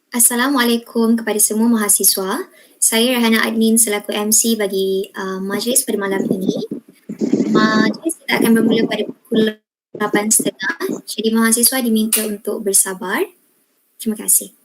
Assalamualaikum kepada semua mahasiswa. Saya Rahana Admin selaku MC bagi majlis pada malam ini. Majlis kita akan bermula pada pukul 8.30. Jadi mahasiswa diminta untuk bersabar. Terima kasih.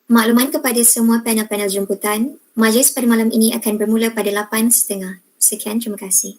Makluman kepada semua panel-panel jemputan, majlis pada malam ini akan bermula pada 8.30. Sekian, terima kasih.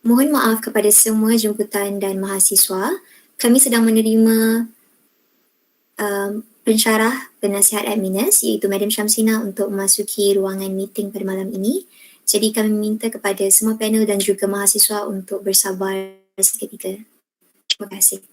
Mohon maaf kepada semua jemputan dan mahasiswa. Kami sedang menerima pensyarah penasihat AdminUS iaitu Madam Syamsina untuk memasuki ruangan meeting pada malam ini. Jadi kami minta kepada semua panel dan juga mahasiswa untuk bersabar seketika. Terima kasih.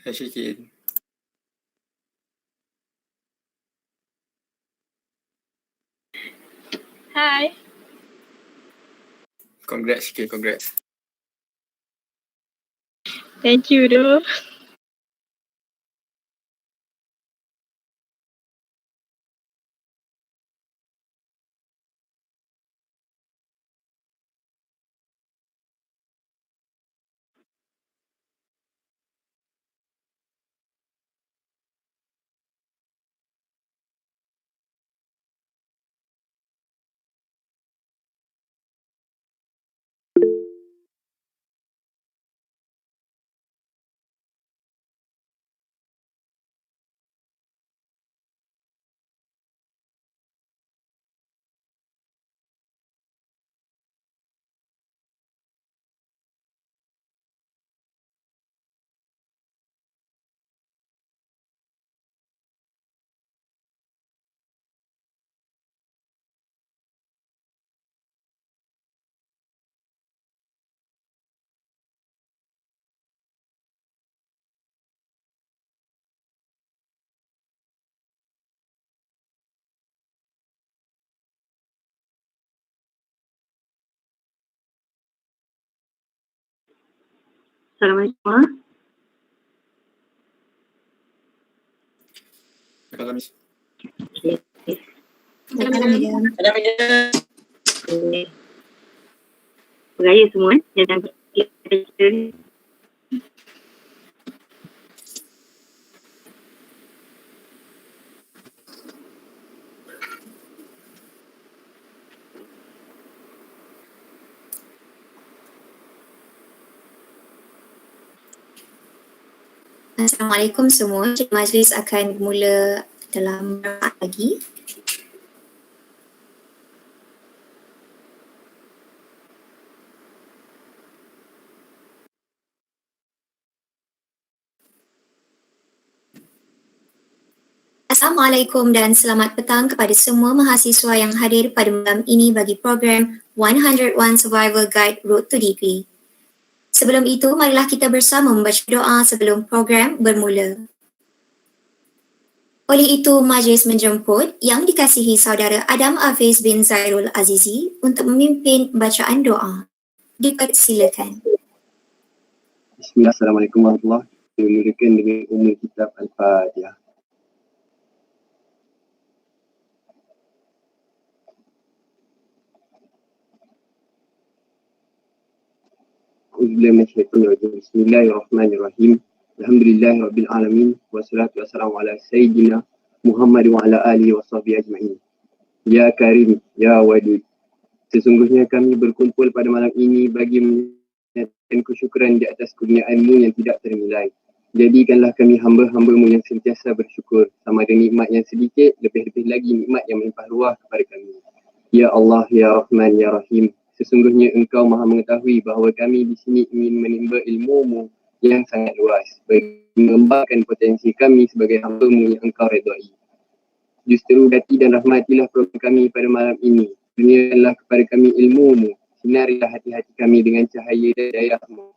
Hai Syikin. Hi. Congrats Syikin, congrats. Thank you, doh. Assalamualaikum. Salam Miss. Salam Madam. Beraya semua yang kita ni. Assalamualaikum semua. Jadi majlis akan bermula dalam beberapa lagi. Assalamualaikum dan selamat petang kepada semua mahasiswa yang hadir pada malam ini bagi program 101 Survival Guide Road to Degree. Sebelum itu, marilah kita bersama membaca doa sebelum program bermula. Oleh itu, majlis menjemput yang dikasihi saudara Adam Hafiz bin Zairul Azizi untuk memimpin bacaan doa. Dipersilakan. Bismillah, Assalamualaikum warahmatullahi wabarakatuh. Dimulakan dengan umum kitab Al-Fatihah. Bismillahirrahmanirrahim. Alhamdulillahirabbil alamin wassalatu wassalamu ala sayyidina Muhammad wa ala alihi washabbihi ajma'in. Ya Karim, ya Wadud. Sesungguhnya kami berkumpul pada malam ini bagi menyatakan kesyukuran di atas kurnia-Mu yang tidak ternilai. Jadikanlah kami hamba-hamba-Mu yang sentiasa bersyukur sama ada nikmat yang sedikit, lebih-lebih lagi nikmat yang melimpah ruah kepada kami. Ya Allah, ya Rahman, ya Rahim. Sesungguhnya Engkau Maha mengetahui bahawa kami di sini ingin menimba ilmu-Mu yang sangat luas bagi mengembangkan potensi kami sebagai hamba-Mu yang Engkau redai. Justru dati dan rahmatilah program kami pada malam ini. Kurniakanlah kepada kami ilmu-Mu. Sinarilah hati-hati kami dengan cahaya dan daerah-Mu.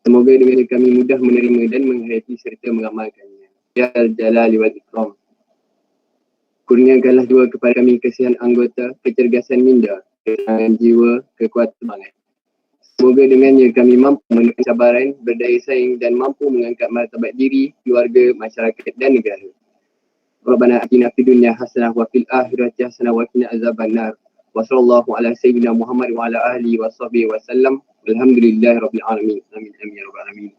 Semoga dengan kami mudah menerima dan menghayati serta mengamalkannya. Ya Al-Jalali wal Ikram. Kurniakanlah dua kepada kami kesihan anggota, kecergasan minda, ketenangan jiwa, kekuatan semangat. Semoga dengannya kami mampu menekan cabaran, berdaya saing dan mampu mengangkat martabat diri, keluarga, masyarakat dan negara. Rabbana atina fid dunya hasanah wa fil akhirati hasanah wa qina azabannar. Wa sallallahu ala sayyidina Muhammad wa ala alihi wa sahbihi wa sallam. Walhamdulillahirabbil alamin. Amin amin ya rabbal alamin.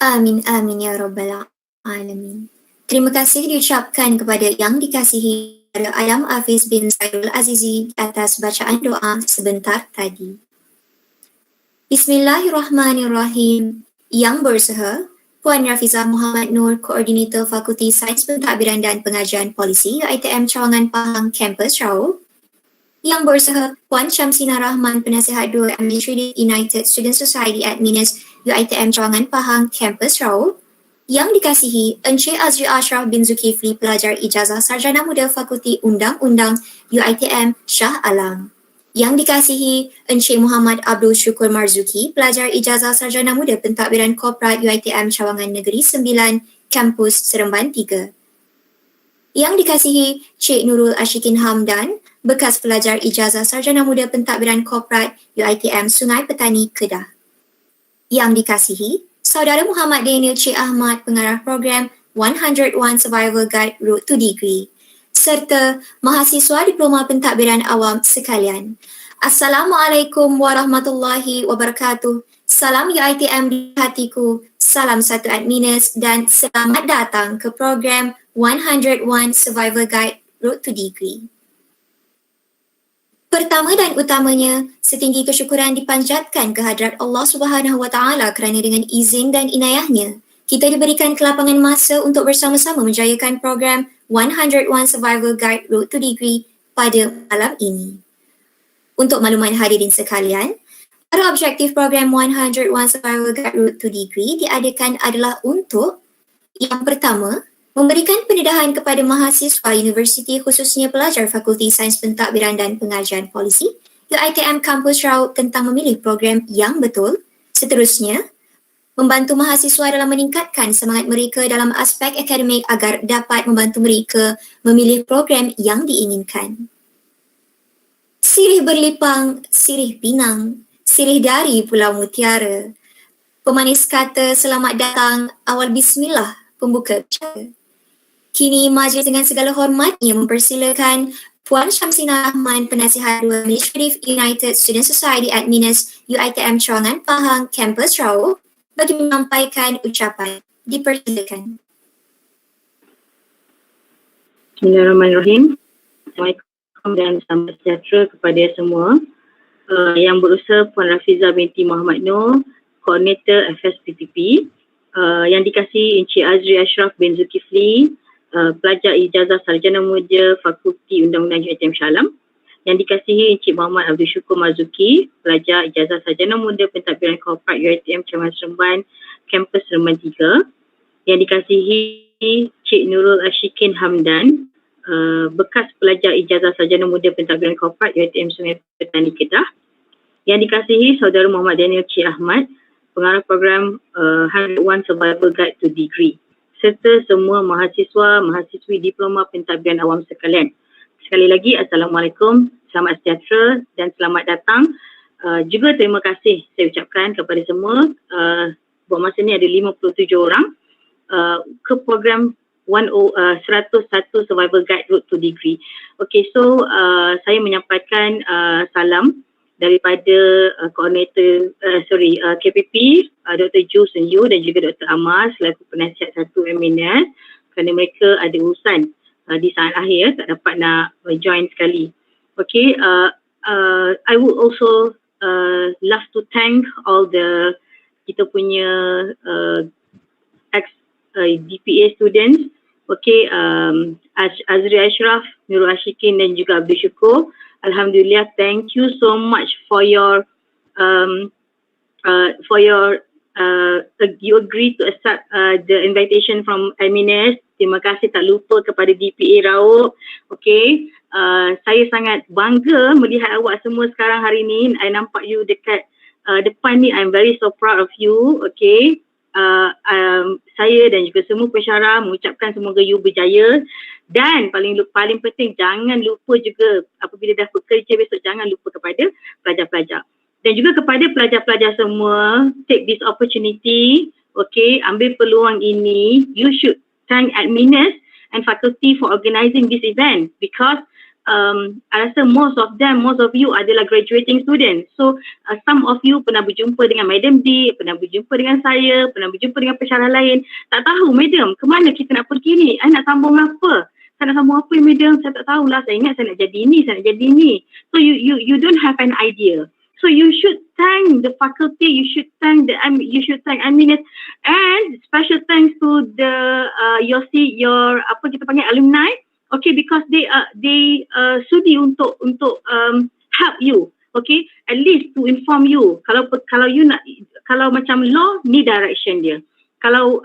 Amin amin ya rabbal alamin. Terima kasih diucapkan kepada yang dikasihi Adam Hafiz bin Zairul Azizi atas bacaan doa sebentar tadi. Bismillahirrahmanirrahim. Yang berusaha, Puan Rafizah Muhammad Nur, Koordinator Fakulti Sains Pentadbiran dan Pengajian Polisi, UiTM Cawangan, Pahang, Kampus, Raub. Yang berusaha, Puan Syamsina Rahman, Penasihat 2 Administrative United Student Society AdminUS, UiTM Cawangan, Pahang, Kampus, Raub. Yang dikasihi Encik Azri Ashraf bin Zulkifli, pelajar ijazah Sarjana Muda Fakulti Undang-Undang UiTM Shah Alam. Yang dikasihi Encik Muhammad Abdul Syukur Marzuki, pelajar ijazah Sarjana Muda Pentadbiran Korporat UiTM Cawangan Negeri 9, Kampus Seremban 3. Yang dikasihi Cik Nurul Ashikin Hamdan, bekas pelajar ijazah Sarjana Muda Pentadbiran Korporat UiTM Sungai Petani Kedah. Yang dikasihi Saudara Muhammad Daniel Cik Ahmad, pengarah program 101 Survival Guide Road to Degree, serta mahasiswa diploma pentadbiran awam sekalian. Assalamualaikum warahmatullahi wabarakatuh. Salam UiTM Dihatiku, salam satu AdminUS dan selamat datang ke program 101 Survival Guide Road to Degree. Pertama dan utamanya, setinggi kesyukuran dipanjatkan kehadrat Allah Subhanahu Wa Taala kerana dengan izin dan inayahnya, kita diberikan kelapangan masa untuk bersama-sama menjayakan program 101 Survival Guide Road to Degree pada malam ini. Untuk makluman hadirin sekalian, para objektif program 101 Survival Guide Road to Degree diadakan adalah untuk yang pertama, memberikan pendedahan kepada mahasiswa universiti khususnya pelajar Fakulti Sains Pentadbiran dan Pengajian Polisi UiTM Kampus Raub tentang memilih program yang betul. Seterusnya, membantu mahasiswa dalam meningkatkan semangat mereka dalam aspek akademik agar dapat membantu mereka memilih program yang diinginkan. Sirih berlipang, sirih pinang, sirih dari Pulau Mutiara. Pemanis kata selamat datang, awal bismillah, pembuka bicara. Kini majlis dengan segala hormatnya mempersilakan Puan Syamsina Rahman, Penasihat 2 Administrative United Student Society AdminUS UiTM Cawangan, Pahang, Kampus Raub bagi menyampaikan ucapan. Dipersilakan. Bismillahirrahmanirrahim. Assalamualaikum dan selamat sejahtera kepada semua. Yang berusaha Puan Rafizah binti Muhammad Nur, koordinator FSPPP, yang dikasihi Encik Azri Ashraf bin Zulkifli, pelajar ijazah Sarjana Muda Fakulti Undang-Undang UiTM Salam, yang dikasihi Encik Muhammad Abdul Syukur Marzuki, pelajar ijazah Sarjana Muda Pentadbiran Korporat UiTM Cawangan Seremban, Kampus Seremban 3, yang dikasihi Cik Nurul Ashikin Hamdan, bekas pelajar ijazah Sarjana Muda Pentadbiran Korporat UiTM Sungai Petani Kedah, yang dikasihi Saudara Muhammad Daniel Cik Ahmad, pengarah program 101 Survival Guide to Degree, serta semua mahasiswa-mahasiswi diploma pentadbiran awam sekalian. Sekali lagi, Assalamualaikum, selamat sejahtera dan selamat datang. Juga terima kasih saya ucapkan kepada semua. Buat masa ni ada 57 orang ke program 101 Survival Guide Road to Degree. Okay, so saya menyampaikan salam daripada koordinator KPP, Dr. Ju Sun Yu dan juga Dr. Amar selaku penasihat 1 AdminUS, kerana mereka ada urusan di saat akhir tak dapat nak join sekali. Okay, I would also love to thank all the kita punya DPA students, okay, Azri Ashraf, Nurul Ashikin dan juga Abdul Syukur. Alhamdulillah, thank you so much for your you agree to accept the invitation from AdminUS. Terima kasih tak lupa kepada DPA Raub. Okay, saya sangat bangga melihat awak semua sekarang hari ni. I nampak you dekat depan ni. I'm very so proud of you. Okay, saya dan juga semua pensyarah mengucapkan semoga you berjaya. Dan paling penting, jangan lupa juga apabila dah bekerja besok, jangan lupa kepada pelajar-pelajar. Dan juga kepada pelajar-pelajar semua, take this opportunity, okay, ambil peluang ini. You should thank AdminUS and faculty for organising this event, because I rasa most of you adalah graduating students. So some of you pernah berjumpa dengan Madam D, pernah berjumpa dengan saya, pernah berjumpa dengan pensyarah lain. Tak tahu, Madam, ke mana kita nak pergi ni? I nak sambung apa? Saya nak sambung apa, Madam? Saya tak tahulah. Saya ingat saya nak jadi ni, saya nak jadi ni. So you don't have an idea. So you should thank the faculty, you should thank AdminUS, and special thanks to the your apa kita panggil alumni. Okay, because they sudi untuk help you, okay, at least to inform you. Kalau you nak, kalau macam law, ni direction dia. Kalau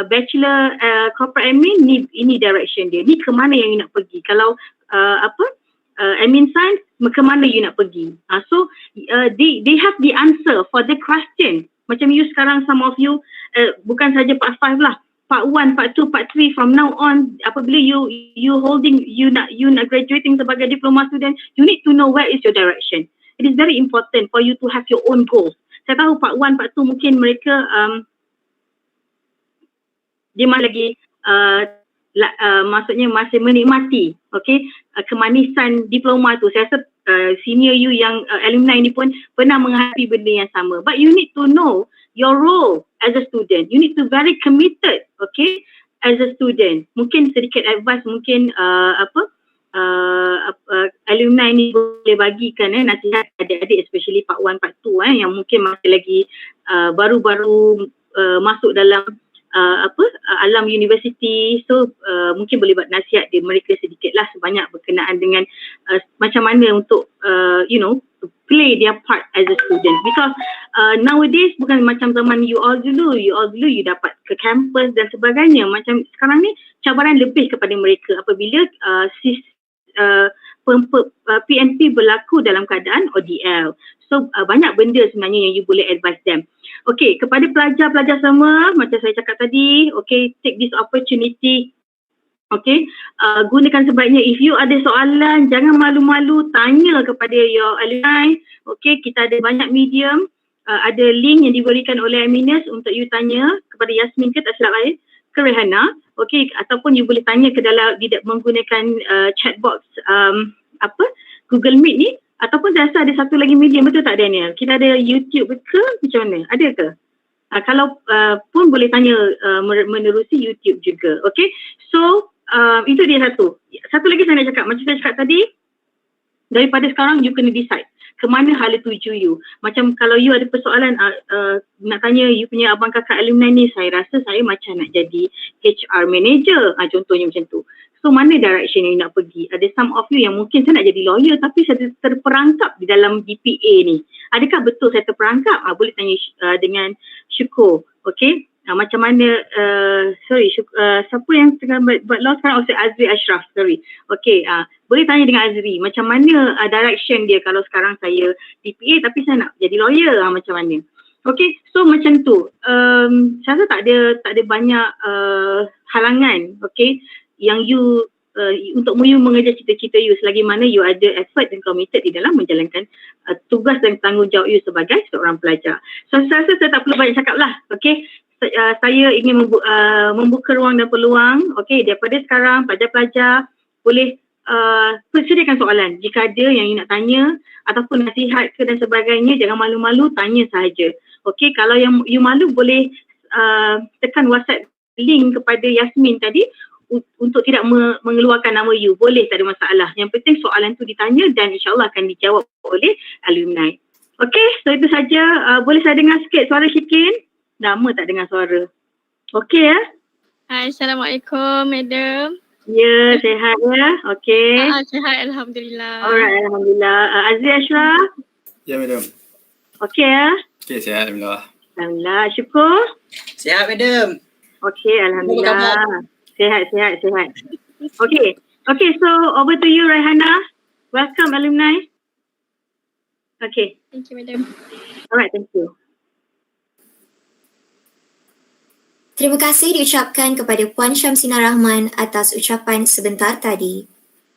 bachelor corporate admin, ini direction dia. Ni ke mana yang you nak pergi. Kalau admin science, ke mana you nak pergi. So they have the answer for the question. Macam you sekarang, some of you bukan saja part 5 lah. Part 1, part 2, part 3, from now on, apabila you nak graduating sebagai diploma student, you need to know where is your direction. It is very important for you to have your own goals. Saya tahu part 1, part 2 mungkin mereka dia masih lagi maksudnya masih menikmati, okay, kemanisan diploma tu. Saya rasa senior you yang alumni ni pun pernah menghadapi benda yang sama. But you need to know your role as a student. You need to very committed, okay, as a student. Mungkin sedikit advice, mungkin alumni ni boleh bagikan nasihat adik-adik, especially part 1, part 2 yang mungkin masih lagi baru-baru masuk dalam alam universiti. So mungkin boleh buat nasihat dia mereka sedikit lah, sebanyak berkenaan dengan macam mana untuk to play their part as a student. Because nowadays bukan macam zaman you all dulu you dapat ke kampus dan sebagainya. Macam sekarang ni cabaran lebih kepada mereka apabila PNP berlaku dalam keadaan ODL. So banyak benda sebenarnya yang you boleh advise them. Okay, kepada pelajar-pelajar semua, macam saya cakap tadi, okay, take this opportunity. Okay, gunakan sebaiknya. If you ada soalan, jangan malu-malu, tanya kepada your alumni. Okay, kita ada banyak medium. Ada link yang diberikan oleh AdminUS untuk you tanya kepada Yasmin ke tak silap saya, ke Rehana. Okay, ataupun you boleh tanya ke dalam menggunakan chat box Google Meet ni. Ataupun saya rasa ada satu lagi medium, betul tak Daniel? Kita ada YouTube ke macam mana? Ada ke? Kalau pun boleh tanya menerusi YouTube juga. Okay, so itu dia satu. Satu lagi saya nak cakap, macam saya cakap tadi, Daripada sekarang you kena decide ke mana hala tuju you. Macam kalau you ada persoalan nak tanya you punya abang kakak alumni ni, saya rasa saya macam nak jadi HR manager, contohnya macam tu. So mana direction yang you nak pergi? Ada some of you yang mungkin saya nak jadi lawyer tapi saya terperangkap di dalam GPA ni. Adakah betul saya terperangkap? Boleh tanya dengan Syukur. Okay. Macam mana, siapa yang tengah buat law sekarang? Azri Ashraf, sorry. Okay, boleh tanya dengan Azri, macam mana direction dia kalau sekarang saya DPA tapi saya nak jadi lawyer, macam mana? Okay, so macam tu. Saya rasa tak ada banyak halangan, okay, yang you untuk you mengejar cita-cita you selagi mana you ada effort dan committed di dalam menjalankan tugas dan tanggungjawab you sebagai seorang pelajar. So saya rasa saya tak perlu banyak cakap lah, okay. Saya ingin membuka ruang dan peluang, okay, daripada sekarang pelajar-pelajar boleh sediakan soalan. Jika ada yang you nak tanya ataupun nasihat ke dan sebagainya, jangan malu-malu, tanya sahaja. Okay, kalau yang you malu boleh tekan WhatsApp link kepada Yasmin tadi untuk tidak mengeluarkan nama you. Boleh, tak ada masalah. Yang penting soalan tu ditanya dan insyaAllah akan dijawab oleh alumni. Okay, so itu saja. Boleh saya dengar sikit suara Syikin? Lama tak dengar suara. Okey ya? Hai, Assalamualaikum, Madam. Ya, sihat ya? Okey. Sihat, Alhamdulillah. Alright, Alhamdulillah. Azri Ashraf? Ya, madam. Okey ya? Okey, sihat, alhamdulillah. Alhamdulillah. Syukur? Sihat, madam. Okey, Alhamdulillah. Sihat. Okey, so over to you, Raihana. Welcome, alumni. Okey. Thank you, Madam. Alright, thank you. Terima kasih diucapkan kepada Puan Syamsina Rahman atas ucapan sebentar tadi.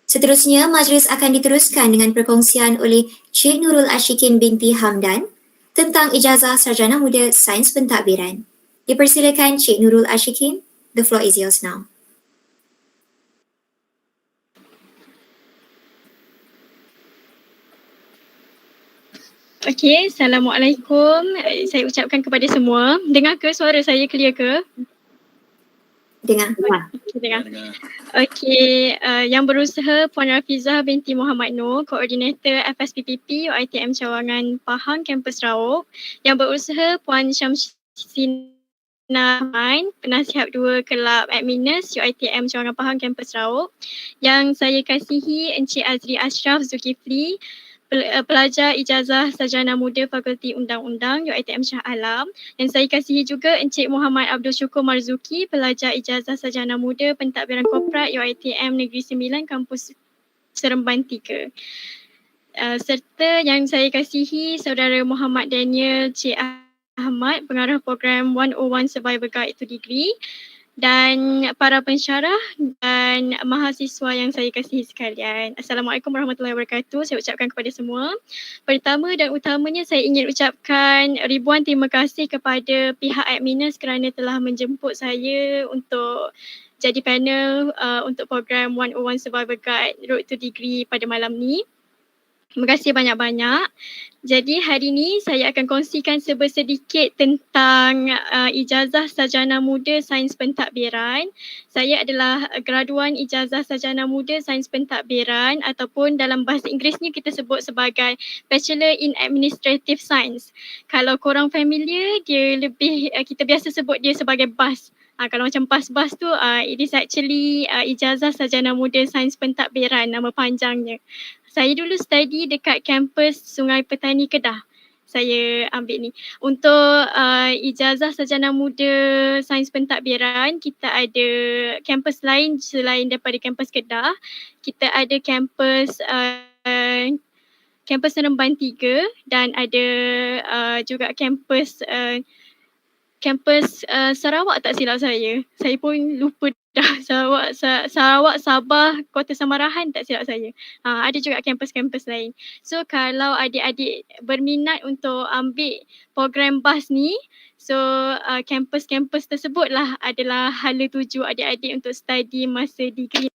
Seterusnya, majlis akan diteruskan dengan perkongsian oleh Cik Nurul Ashikin binti Hamdan tentang ijazah Sarjana Muda Sains Pentadbiran. Dipersilakan Cik Nurul Ashikin. The floor is yours now. Okey, Assalamualaikum. Saya ucapkan kepada semua. Dengar ke suara saya, clear ke? Dengar. Dengar. Okey, yang berusaha Puan Rafizah binti Muhammad Noor, Koordinator FSPPP UiTM Cawangan Pahang, Kampus Raub. Yang berusaha Puan Syamsina Rahman, Penasihat 2 Kelab AdminUS UiTM Cawangan Pahang, Kampus Raub. Yang saya kasihi Encik Azri Ashraf Zulkifli, pelajar ijazah Sarjana Muda Fakulti Undang-Undang UiTM Shah Alam. Yang saya kasihi juga Encik Muhammad Abdul Syukur Marzuki, pelajar ijazah Sarjana Muda Pentadbiran Korporat UiTM Negeri Sembilan Kampus Seremban 3. Serta yang saya kasihi Saudara Muhammad Daniel Cik Ahmad, pengarah program 101 Survivor Guide to Degree, dan para pensyarah dan mahasiswa yang saya kasihi sekalian. Assalamualaikum warahmatullahi wabarakatuh. Saya ucapkan kepada semua. Pertama dan utamanya saya ingin ucapkan ribuan terima kasih kepada pihak AdminUS kerana telah menjemput saya untuk jadi panel untuk program 101 Survivor Guide Road to Degree pada malam ni. Terima kasih banyak-banyak. Jadi hari ini saya akan kongsikan sedikit tentang ijazah Sarjana Muda Sains Pentadbiran. Saya adalah graduan ijazah Sarjana Muda Sains Pentadbiran ataupun dalam bahasa Inggerisnya kita sebut sebagai Bachelor in Administrative Science. Kalau korang familiar, dia lebih kita biasa sebut dia sebagai BAS. Kalau macam PAS-BAS tu, it is actually ijazah Sarjana Muda Sains Pentadbiran, nama panjangnya. Saya dulu study dekat kampus Sungai Petani Kedah. Saya ambil ni. Untuk ijazah Sarjana Muda Sains Pentadbiran, kita ada kampus lain selain daripada kampus Kedah. Kita ada kampus Seremban 3 dan ada juga kampus Sarawak tak silap saya. Saya pun lupa dah. Sarawak, Sabah, Kota Samarahan tak silap saya. Ada juga kampus-kampus lain. So kalau adik-adik berminat untuk ambil program BAS ni, so kampus-kampus tersebutlah adalah hala tuju adik-adik untuk study masa degree.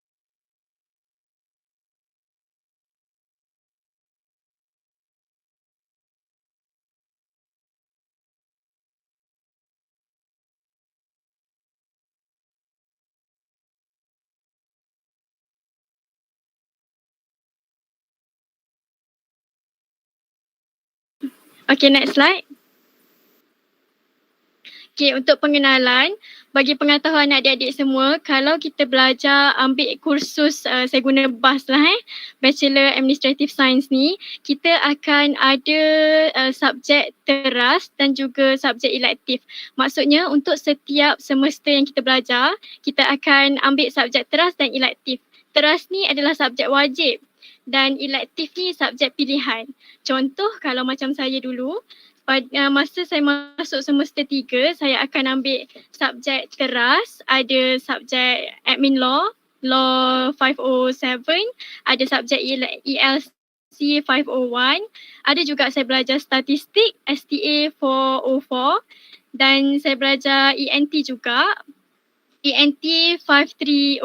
Okay, next slide. Okay, untuk pengenalan, bagi pengetahuan adik-adik semua, kalau kita belajar ambil kursus, saya guna BAS lah Bachelor Administrative Science ni, kita akan ada subjek teras dan juga subjek elektif. Maksudnya untuk setiap semester yang kita belajar, kita akan ambil subjek teras dan elektif. Teras ni adalah subjek wajib dan elektif ni subjek pilihan. Contoh kalau macam saya dulu, pada masa saya masuk semester 3, saya akan ambil subjek teras, ada subjek admin law, law 507, ada subjek ELC 501, ada juga saya belajar statistik STA 404 dan saya belajar ENT juga, ENT 530.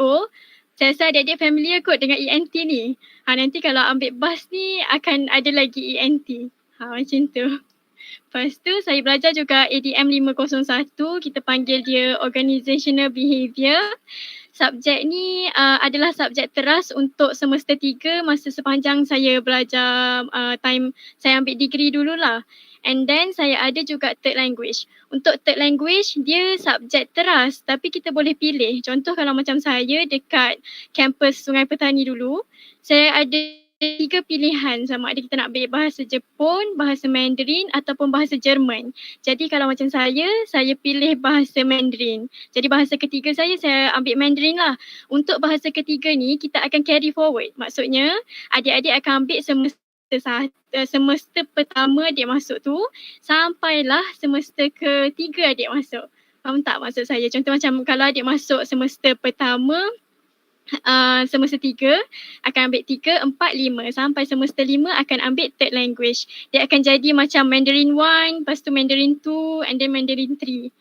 Saya rasa adik-adik familiar kot dengan ENT ni. Nanti kalau ambil BAS ni akan ada lagi ENT. Macam tu. Lepas tu saya belajar juga ADM 501, kita panggil dia Organizational Behaviour. Subjek ni adalah subjek teras untuk semester 3 masa sepanjang saya belajar time saya ambil degree dululah. And then saya ada juga third language. Untuk third language dia subjek teras tapi kita boleh pilih. Contoh kalau macam saya dekat kampus Sungai Petani dulu, saya ada 3 pilihan sama ada kita nak ambil bahasa Jepun, bahasa Mandarin ataupun bahasa Jerman. Jadi kalau macam saya pilih bahasa Mandarin. Jadi bahasa ketiga saya ambil Mandarin lah. Untuk bahasa ketiga ni kita akan carry forward. Maksudnya adik-adik akan ambil semester pertama adik masuk tu sampailah semester ketiga adik masuk. Faham tak maksud saya? Contoh macam kalau adik masuk semester pertama, semester 3 akan ambil 3, 4, 5 sampai semester 5 akan ambil third language. Dia akan jadi macam Mandarin 1, lepas tu Mandarin 2 and then Mandarin 3.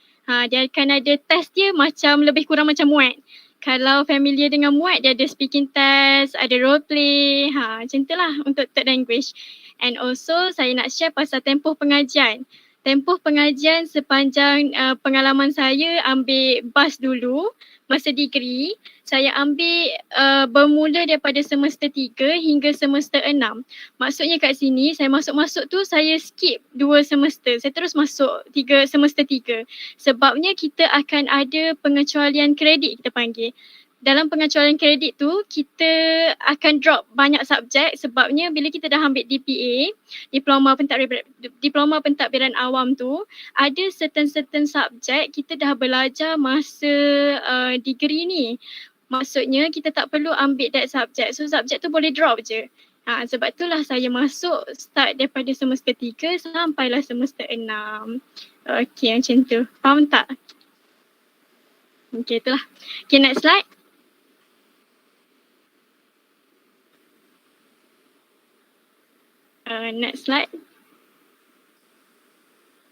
Dia akan ada test dia macam lebih kurang macam MUAT. Kalau familiar dengan MUAT, dia ada speaking test, ada role play, macam tu lah untuk third language. And also saya nak share pasal tempoh pengajian. Tempoh pengajian sepanjang pengalaman saya ambil BAS dulu, masa degree, saya ambil bermula daripada semester 3 hingga semester 6. Maksudnya kat sini, saya masuk-masuk tu saya skip 2 semester. Saya terus masuk semester 3. Sebabnya kita akan ada pengecualian kredit kita panggil. Dalam pengecualian kredit tu, kita akan drop banyak subjek sebabnya bila kita dah ambil DPA, Diploma Pentadbiran Awam tu, ada certain subjek kita dah belajar masa degree ni. Maksudnya kita tak perlu ambil that subjek. So subjek tu boleh drop je. Sebab itulah saya masuk start daripada semester 3 sampailah semester 6. Okay, macam tu. Faham tak? Okay, itulah. Okay, next slide. Next slide.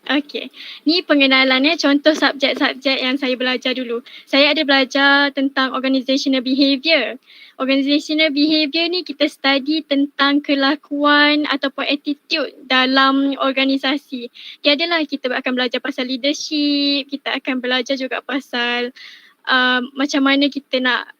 Okay, ni pengenalannya contoh subjek-subjek yang saya belajar dulu. Saya ada belajar tentang organizational behaviour. Organizational behaviour ni kita study tentang kelakuan ataupun attitude dalam organisasi. Dia adalah kita akan belajar pasal leadership, kita akan belajar juga pasal macam mana kita nak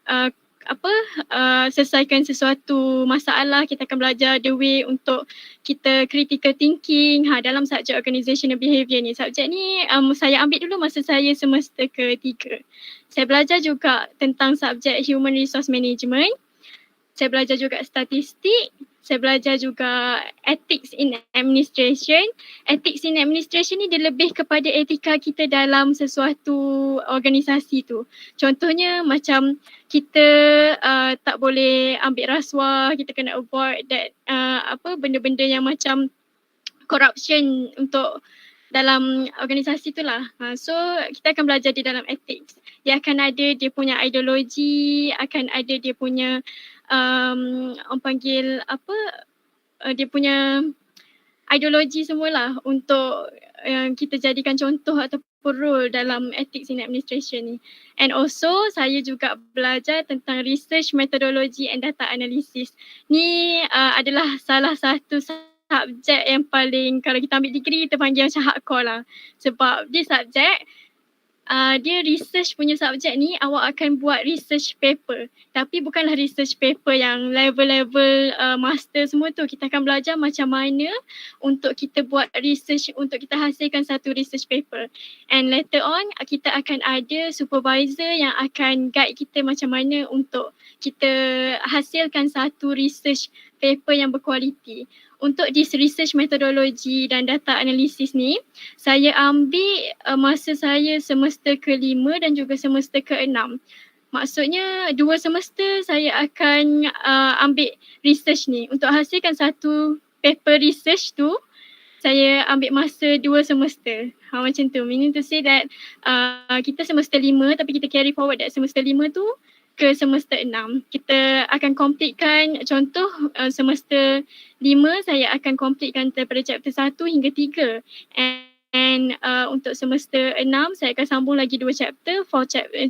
selesaikan sesuatu masalah. Kita akan belajar the way untuk kita critical thinking dalam subjek organizational behaviour ni. Subjek ni saya ambil dulu masa saya semester ke-3. Saya belajar juga tentang subjek human resource management. Saya belajar juga statistik. Saya belajar juga ethics in administration. Ethics in administration ni dia lebih kepada etika kita dalam sesuatu organisasi tu. Contohnya macam kita tak boleh ambil rasuah, kita kena avoid that benda-benda yang macam corruption untuk dalam organisasi tu lah. So kita akan belajar di dalam ethics. Dia akan ada dia punya ideologi, akan ada dia punya orang panggil dia punya ideologi semualah untuk kita jadikan contoh ataupun role dalam ethics in administration ni. And also saya juga belajar tentang research methodology and data analysis. Ni adalah salah satu subjek yang paling, kalau kita ambil degree kita panggil macam hardcore lah. Sebab dia subjek dia research punya subjek ni awak akan buat research paper. Tapi bukanlah research paper yang level-level master semua tu. Kita akan belajar macam mana untuk kita buat research, untuk kita hasilkan satu research paper. And later on kita akan ada supervisor yang akan guide kita macam mana untuk kita hasilkan satu research paper yang berkualiti. Untuk this research methodology dan data analisis ni, saya ambil masa saya semester ke-5 dan juga semester ke-6. Maksudnya 2 semester saya akan ambil research ni. Untuk hasilkan satu paper research tu, saya ambil masa 2 semester. Macam tu. Meaning to say that kita semester 5 tapi kita carry forward that semester 5 tu ke semester 6. Kita akan completekan, contoh semester 5 saya akan completekan daripada chapter 1 hingga 3. And untuk semester 6 saya akan sambung lagi 2 chapter,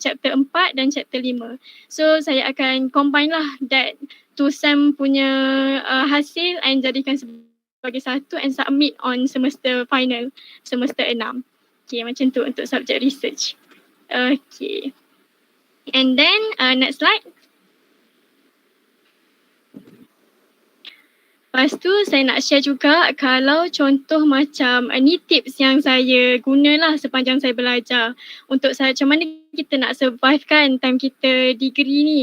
chapter 4 dan chapter 5. So saya akan combine lah that 2 sem punya hasil and jadikan sebagai satu and submit on semester final, semester 6. Okay, macam tu untuk subjek research. Okay. And then next slide. Lepas tu saya nak share juga kalau contoh macam ni tips yang saya gunalah sepanjang saya belajar untuk saya macam mana kita nak survive kan time kita degree ni.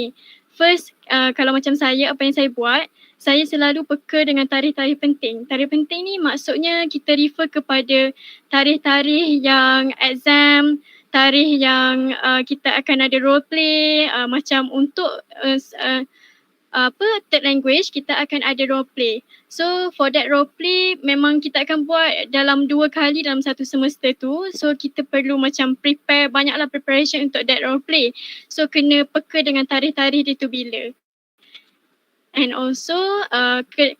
First, kalau macam saya, apa yang saya buat, saya selalu peka dengan tarikh-tarikh penting. Tarikh penting ni maksudnya kita refer kepada tarikh-tarikh yang exam, tarikh yang kita akan ada role play, macam untuk third language kita akan ada role play. So for that role play memang kita akan buat dalam 2 kali dalam satu semester tu. So kita perlu macam prepare, banyaklah preparation untuk that role play. So kena peka dengan tarikh-tarikh dia tu bila. And also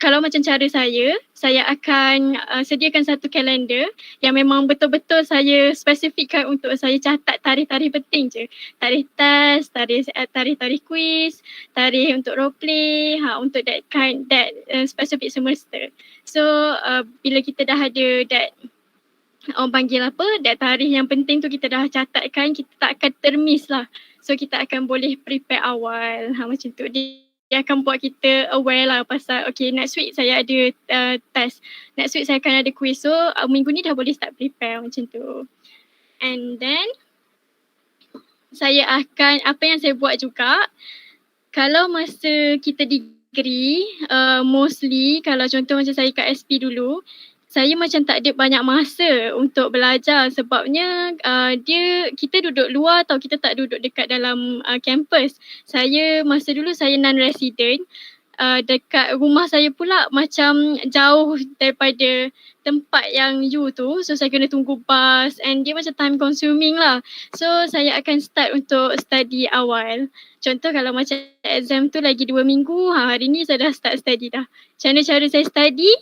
kalau macam cara saya akan sediakan satu kalender yang memang betul-betul saya spesifikkan untuk saya catat tarikh-tarikh penting je. Tarikh test, tarikh quiz, tarikh untuk role play, untuk that specific semester. So bila kita dah ada that that tarikh yang penting tu kita dah catatkan, kita tak akan termiss lah. So kita akan boleh prepare awal macam tu. Dia akan buat kita aware lah pasal okay next week saya ada test, next week saya akan ada quiz, so minggu ni dah boleh start prepare macam tu. And then saya akan, apa yang saya buat juga, kalau masa kita degree, mostly kalau contoh macam saya kat SP dulu, saya macam tak ada banyak masa untuk belajar sebabnya kita duduk luar atau kita tak duduk dekat dalam kampus. Saya masa dulu saya non-resident, dekat rumah saya pula macam jauh daripada tempat yang you tu, so saya kena tunggu bus and dia macam time consuming lah. So saya akan start untuk study awal. Contoh kalau macam exam tu lagi 2 minggu, hari ni saya dah start study dah. Macam mana cara saya study?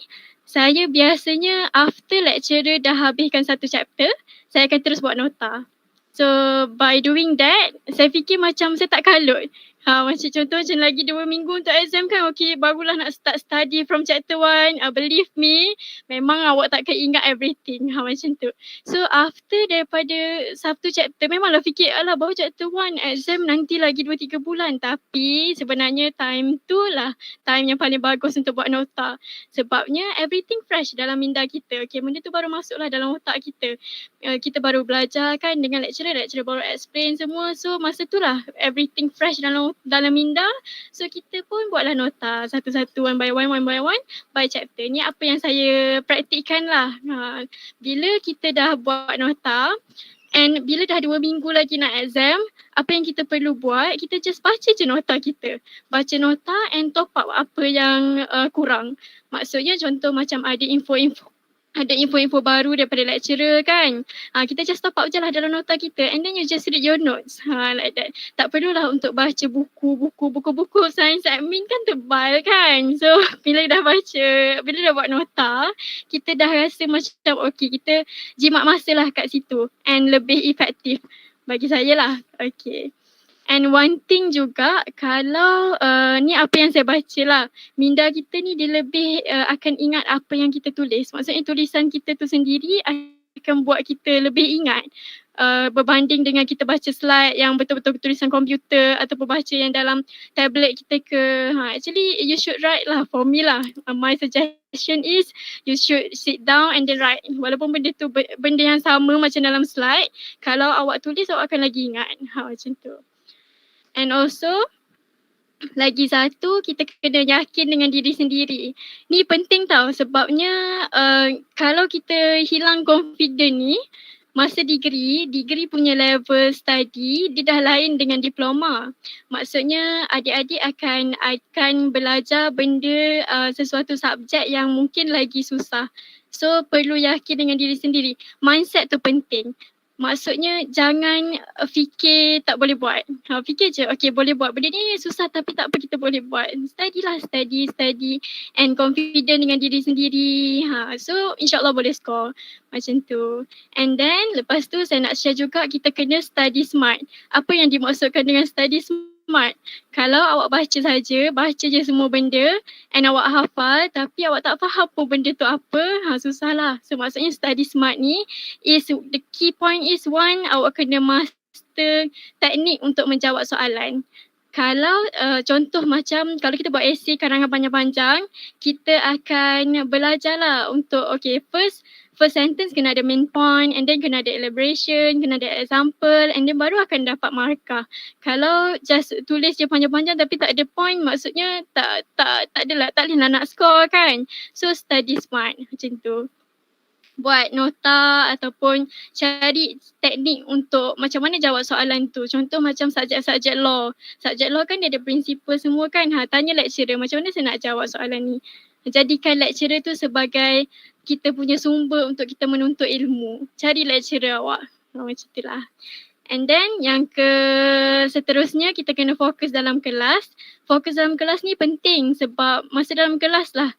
Saya biasanya after lecturer dah habiskan satu chapter, saya akan terus buat nota. So by doing that, saya fikir macam saya tak kalut. Macam contoh macam lagi 2 minggu untuk exam kan, okay barulah nak start study from chapter 1. Believe me, memang awak takkan ingat everything. Macam tu. So after daripada satu chapter, memanglah fikir alah baru chapter 1, exam nanti lagi 2-3 bulan. Tapi sebenarnya time tu lah time yang paling bagus untuk buat nota. Sebabnya everything fresh dalam minda kita. Okay, benda tu baru masuklah dalam otak kita. Kita baru belajar kan dengan lecturer baru explain semua. So masa tu lah everything fresh dalam minda. So kita pun buatlah nota satu-satu, one by one by chapter. Ni apa yang saya praktikkan lah. Bila kita dah buat nota and bila dah 2 minggu lagi nak exam, apa yang kita perlu buat, kita just baca je nota kita. Baca nota and top up apa yang kurang. Maksudnya contoh macam ada info-info baru daripada lecturer kan. Kita just top up je lah dalam nota kita and then you just read your notes. Like that. Tak perlulah untuk baca buku sains admin kan tebal kan. So bila dah buat nota, kita dah rasa macam okay, kita jimat masa lah kat situ and lebih efektif bagi saya lah. Okay. And one thing juga, kalau ni apa yang saya baca lah, minda kita ni dia lebih akan ingat apa yang kita tulis. Maksudnya tulisan kita tu sendiri akan buat kita lebih ingat. berbanding dengan kita baca slide yang betul-betul tulisan komputer ataupun baca yang dalam tablet kita ke. Actually you should write lah, for me lah. My suggestion is you should sit down and then write. Walaupun benda tu benda yang sama macam dalam slide, kalau awak tulis awak akan lagi ingat. Macam tu. And also lagi satu, kita kena yakin dengan diri sendiri. Ni penting tau, sebabnya kalau kita hilang confident ni, masa degree punya level study dia dah lain dengan diploma. Maksudnya adik-adik akan belajar benda sesuatu subjek yang mungkin lagi susah. So perlu yakin dengan diri sendiri. Mindset tu penting. Maksudnya jangan fikir tak boleh buat. Fikir je, okay boleh buat. Benda ni susah tapi tak apa, kita boleh buat. Study and confident dengan diri sendiri. So insyaAllah boleh score. Macam tu. And then lepas tu saya nak share juga, kita kena study smart. Apa yang dimaksudkan dengan study smart? Kalau awak baca je semua benda and awak hafal tapi awak tak faham pun benda tu apa, susah lah. So maksudnya study smart ni is, the key point is one, awak kena master teknik untuk menjawab soalan. Kalau contoh macam kalau kita buat essay karangan panjang-panjang, kita akan belajar lah untuk first sentence kena ada main point, and then kena ada elaboration, kena ada example, and then baru akan dapat markah. Kalau just tulis je panjang-panjang tapi tak ada point, maksudnya tak boleh lah nak score kan. So study smart macam tu. Buat nota ataupun cari teknik untuk macam mana jawab soalan tu. Contoh macam subjek law. Subjek law kan dia ada prinsipal semua kan. Tanya lecturer macam mana saya nak jawab soalan ni. Jadikan lecturer tu sebagai kita punya sumber untuk kita menuntut ilmu. Cari lecturer awak. Macam itulah. And then yang seterusnya kita kena fokus dalam kelas. Fokus dalam kelas ni penting sebab masa dalam kelas lah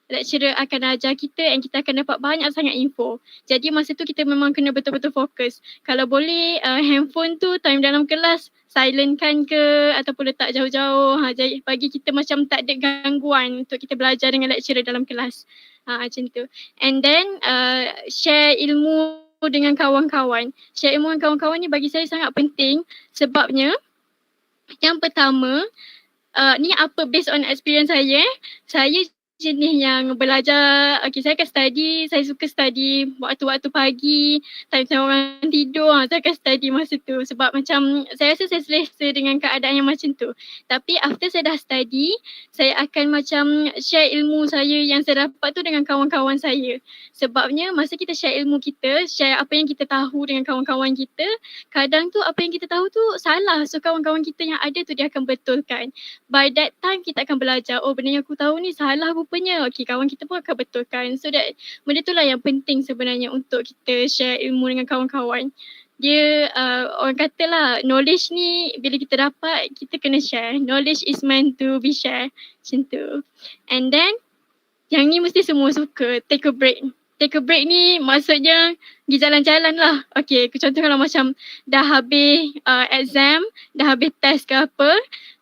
lecturer akan ajar kita and kita akan dapat banyak sangat info. Jadi masa tu kita memang kena betul-betul fokus. Kalau boleh handphone tu time dalam kelas silentkan ke ataupun letak jauh-jauh. Bagi kita macam tak ada gangguan untuk kita belajar dengan lecturer dalam kelas. Macam tu. And then share ilmu dengan kawan-kawan. Share ilmu dengan kawan-kawan ni bagi saya sangat penting sebabnya yang pertama, ni apa based on experience saya. Saya jenis yang belajar, saya akan study, saya suka study waktu-waktu pagi, time orang tidur, saya akan study masa tu sebab macam saya rasa saya selesa dengan keadaan yang macam tu. Tapi after saya dah study, saya akan macam share ilmu saya yang saya dapat tu dengan kawan-kawan saya. Sebabnya masa kita share ilmu kita, share apa yang kita tahu dengan kawan-kawan kita, kadang tu apa yang kita tahu tu salah. So kawan-kawan kita yang ada tu dia akan betulkan. By that time kita akan belajar, benda yang aku tahu ni salah rupanya. Kawan kita pun akan betulkan. So that benda tu lah yang penting sebenarnya untuk kita share ilmu dengan kawan-kawan. Dia orang kata lah, knowledge ni bila kita dapat kita kena share. Knowledge is meant to be shared. Macam tu. And then yang ni mesti semua suka, take a break. Take a break ni maksudnya pergi jalan-jalan lah. Contoh kalau macam dah habis exam, dah habis test ke apa,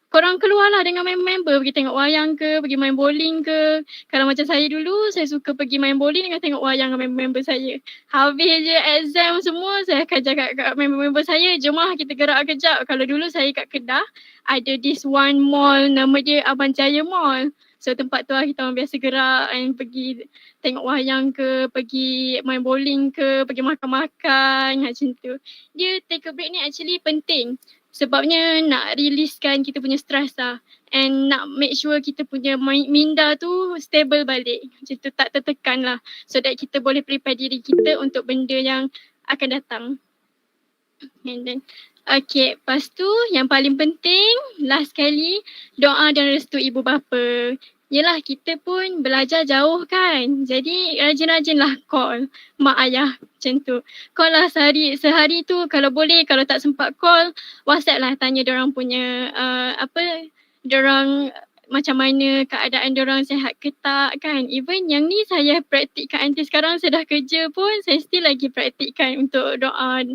korang keluarlah dengan member, pergi tengok wayang ke, pergi main bowling ke. Kalau macam saya dulu, saya suka pergi main bowling dengan tengok wayang dengan member saya. Habis je exam semua, saya akan cakap kat member saya, jom lah kita gerak kejap. Kalau dulu saya kat Kedah, ada this one mall, nama dia Abang Jaya Mall. So tempat tu lah kita orang biasa gerak and pergi tengok wayang ke, pergi main bowling ke, pergi makan-makan, macam tu. Dia take a break ni actually penting. Sebabnya nak releasekan kita punya stress lah. And nak make sure kita punya minda tu stable balik. Macam tu, tak tertekan lah. So that kita boleh prepare diri kita untuk benda yang akan datang. And then, lepas tu yang paling penting, last sekali, doa dan restu ibu bapa. Yelah, kita pun belajar jauh kan. Jadi rajin-rajinlah call mak ayah macam tu. Call lah sehari tu kalau boleh. Kalau tak sempat call, WhatsApp lah tanya diorang punya diorang macam mana keadaan diorang, sihat ke tak kan. Even yang ni saya praktikkan until sekarang saya dah kerja pun saya still lagi praktikkan untuk doa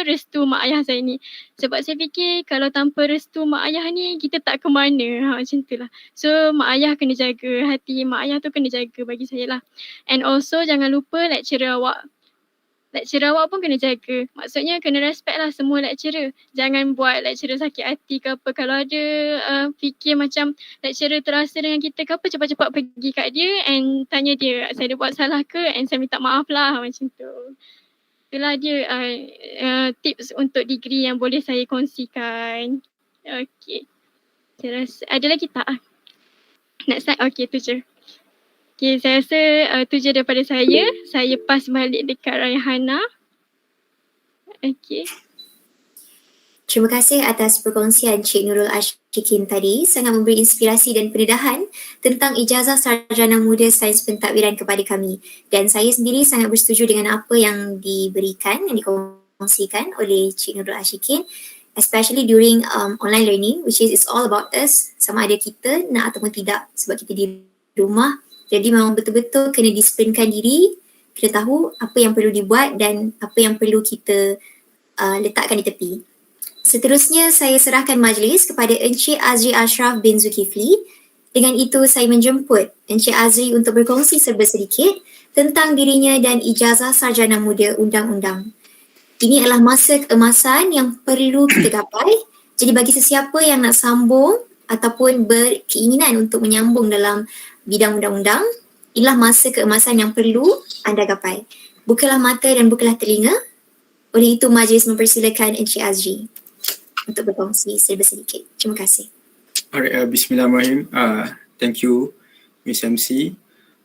restu mak ayah saya ni. Sebab saya fikir kalau tanpa restu mak ayah ni kita tak ke mana. Macam tu lah. So mak ayah kena jaga, hati mak ayah tu kena jaga bagi saya lah. And also jangan lupa lecturer awak. lecturer awak pun kena jaga. Maksudnya kena respect lah semua lecturer. Jangan buat lecturer sakit hati ke apa. Kalau ada fikir macam lecturer terasa dengan kita ke apa, cepat-cepat pergi kat dia and tanya dia, saya ada buat salah ke, and saya minta maaf lah, macam tu. Itulah dia tips untuk degree yang boleh saya kongsikan. Okay. Saya rasa ada lagi tak? Next slide. Okay, tu je. Okay, saya rasa tu je daripada saya. Saya pass balik dekat Raihana. Okay. Terima kasih atas perkongsian Cik Nurul Ashikin tadi. Sangat memberi inspirasi dan pendedahan tentang ijazah Sarjana Muda Sains Pentadbiran kepada kami. Dan saya sendiri sangat bersetuju dengan apa yang diberikan, yang dikongsikan oleh Cik Nurul Ashikin, especially during online learning, which is it's all about us, sama ada kita nak ataupun tidak, sebab kita di rumah. Jadi memang betul-betul kena disiplinkan diri, kena tahu apa yang perlu dibuat dan apa yang perlu kita letakkan di tepi. Seterusnya saya serahkan majlis kepada Encik Azri Ashraf bin Zulkifli. Dengan itu saya menjemput Encik Azri untuk berkongsi serba sedikit tentang dirinya dan ijazah Sarjana Muda Undang-Undang. Ini adalah masa keemasan yang perlu kita gapai. Jadi bagi sesiapa yang nak sambung ataupun berkeinginan untuk menyambung dalam bidang undang-undang, inilah masa keemasan yang perlu anda gapai. Bukalah mata dan bukalah telinga. Oleh itu majlis mempersilakan Encik Azri untuk berkongsi serba sedikit. Terima kasih. Alright, bismillahirrahmanirrahim. Thank you, Miss MC.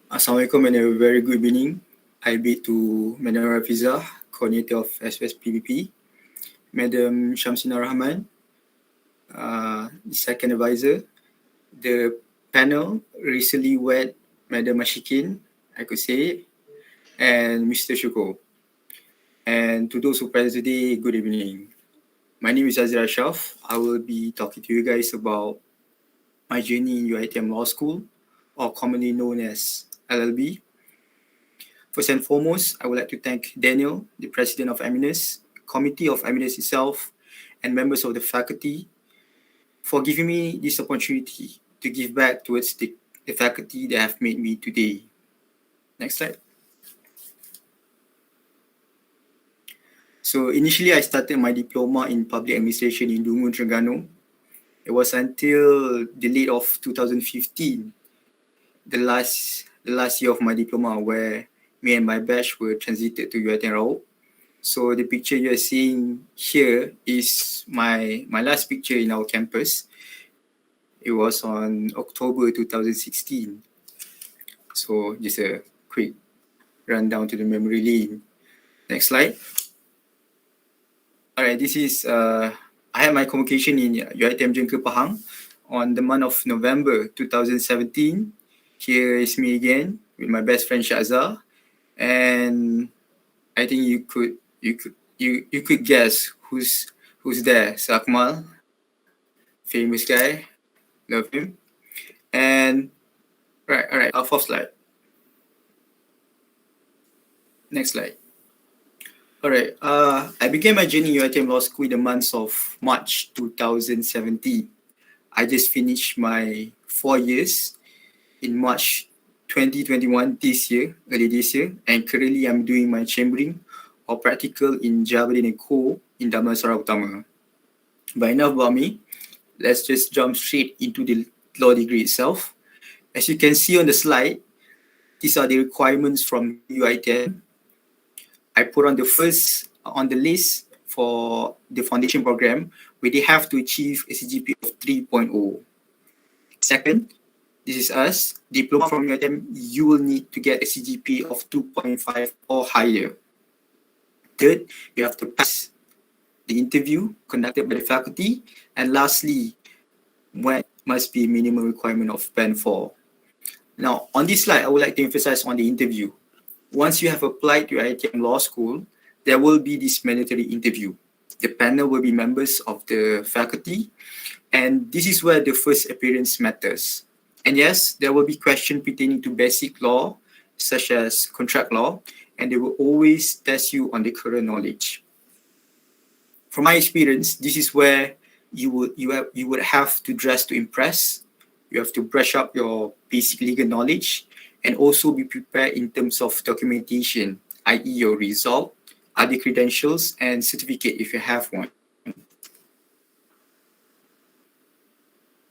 Assalamualaikum and a very good evening. I bid to Madam Rafizah, Coordinator of FSPPP, Madam Shamsina Rahman, the second advisor, the panel recently wed Madam Ashikin, I could say, and Mr. Shuko. And to those who present today, good evening. My name is Azri Ashraf. I will be talking to you guys about my journey in UiTM Law School, or commonly known as LLB. First and foremost, I would like to thank Daniel, the President of AdminUS, Committee of AdminUS itself, and members of the faculty for giving me this opportunity to give back towards the faculty that have made me today. Next slide. So initially, I started my diploma in public administration in Dungun, Terengganu. It was until the late of 2015, the last year of my diploma, where me and my batch were transited to UiTM Raub. So the picture you are seeing here is my last picture in our campus. It was on October 2016. So just a quick rundown to the memory lane. Next slide. Alright, this is, I had my convocation in UiTM Jengke Pahang on the month of November 2017. Here is me again with my best friend Shazza. And I think you could guess who's there. Sakmal, famous guy. Love him. And right, our fourth slide. Next slide. Alright, I began my journey in UiTM Law School in the months of March 2017. I just finished my 4 years in March 2021 early this year, and currently I'm doing my chambering or practical in Jabadin and Co. in Damansara Utama. But enough about me. Let's just jump straight into the law degree itself. As you can see on the slide, these are the requirements from UiTM. I put on the first on the list for the foundation program, where they have to achieve a CGPA of 3.0. Second, this is us, diploma from UiTM, you will need to get a CGPA of 2.5 or higher. Third, you have to pass the interview conducted by the faculty. And lastly, what must be minimum requirement of Band 4. Now, on this slide, I would like to emphasize on the interview. Once you have applied to UiTM Law School, there will be this mandatory interview. The panel will be members of the faculty, and this is where the first appearance matters. And yes, there will be questions pertaining to basic law, such as contract law, and they will always test you on the current knowledge. From my experience, this is where you would have to dress to impress. You have to brush up your basic legal knowledge and also be prepared in terms of documentation, i.e. your result, other credentials and certificate if you have one.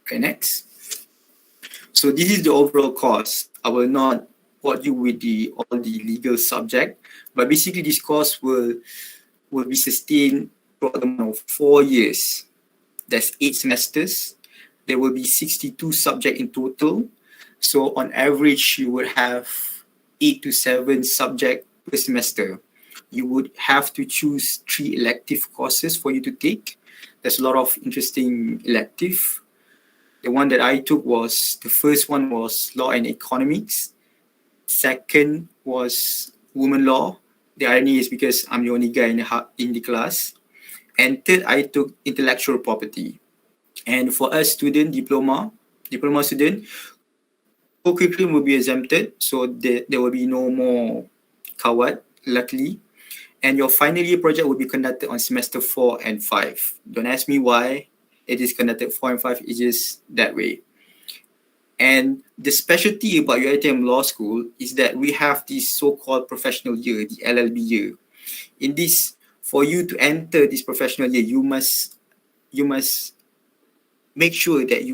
Okay, next. So this is the overall course. I will not bore you with all the legal subject, but basically this course will be sustained for a amount of 4 years. That's 8 semesters. There will be 62 subjects in total. So on average, you would have 8 to 7 subjects per semester. You would have to choose 3 elective courses for you to take. There's a lot of interesting elective. The one that I took was, the first one was Law and Economics. Second was Women Law. The irony is because I'm the only guy in the class. And third, I took Intellectual Property. And for us student, diploma student, co-curriculum will be exempted. So there will be no more kawat, luckily. And your final year project will be conducted on semester 4 and 5. Don't ask me why it is conducted 4 and 5, it's just that way. And the specialty about UiTM Law School is that we have this so-called professional year, the LLB year. In this, for you to enter this professional year, you must make sure that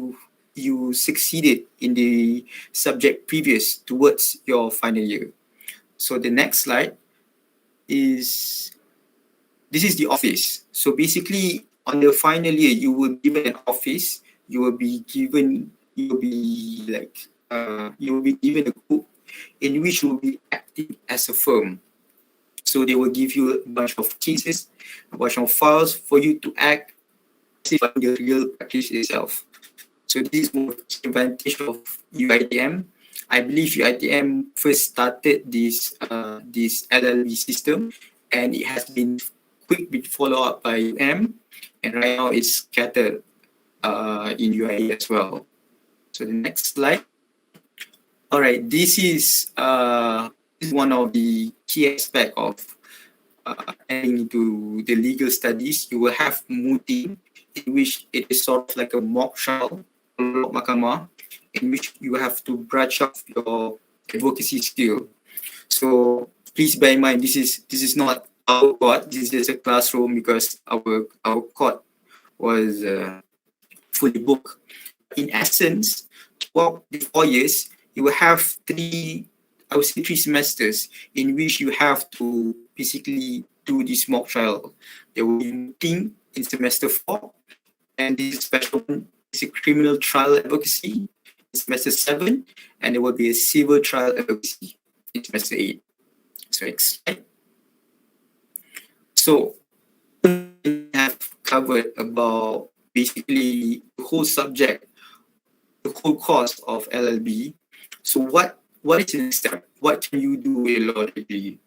you succeeded in the subject previous towards your final year. So the next slide is, this is the office. So basically on the final year, you will be given an office, you will be given a group in which you will be acting as a firm. So they will give you a bunch of cases, a bunch of files for you to act as if in the real practice itself. So this is the advantage of UiTM. I believe UiTM first started this LLB system, and it has been quickly followed up by UM, and right now it's scattered in UAE as well. So the next slide. All right, this is one of the key aspects of entering into the legal studies. You will have mooting, in which it is sort of like a mock trial, mahkamah, in which you have to brush up your advocacy skill. So please bear in mind, this is not our court. This is just a classroom because our court was fully booked. In essence, throughout the 4 years, you will have 3 semesters in which you have to basically do this mock trial. There will be meeting in semester 4, and this special one is a criminal trial advocacy in semester 7, and there will be a civil trial advocacy in semester 8. So next slide. So we have covered about basically the whole subject, the whole course of LLB. So what is the next step? What can you do with law degree?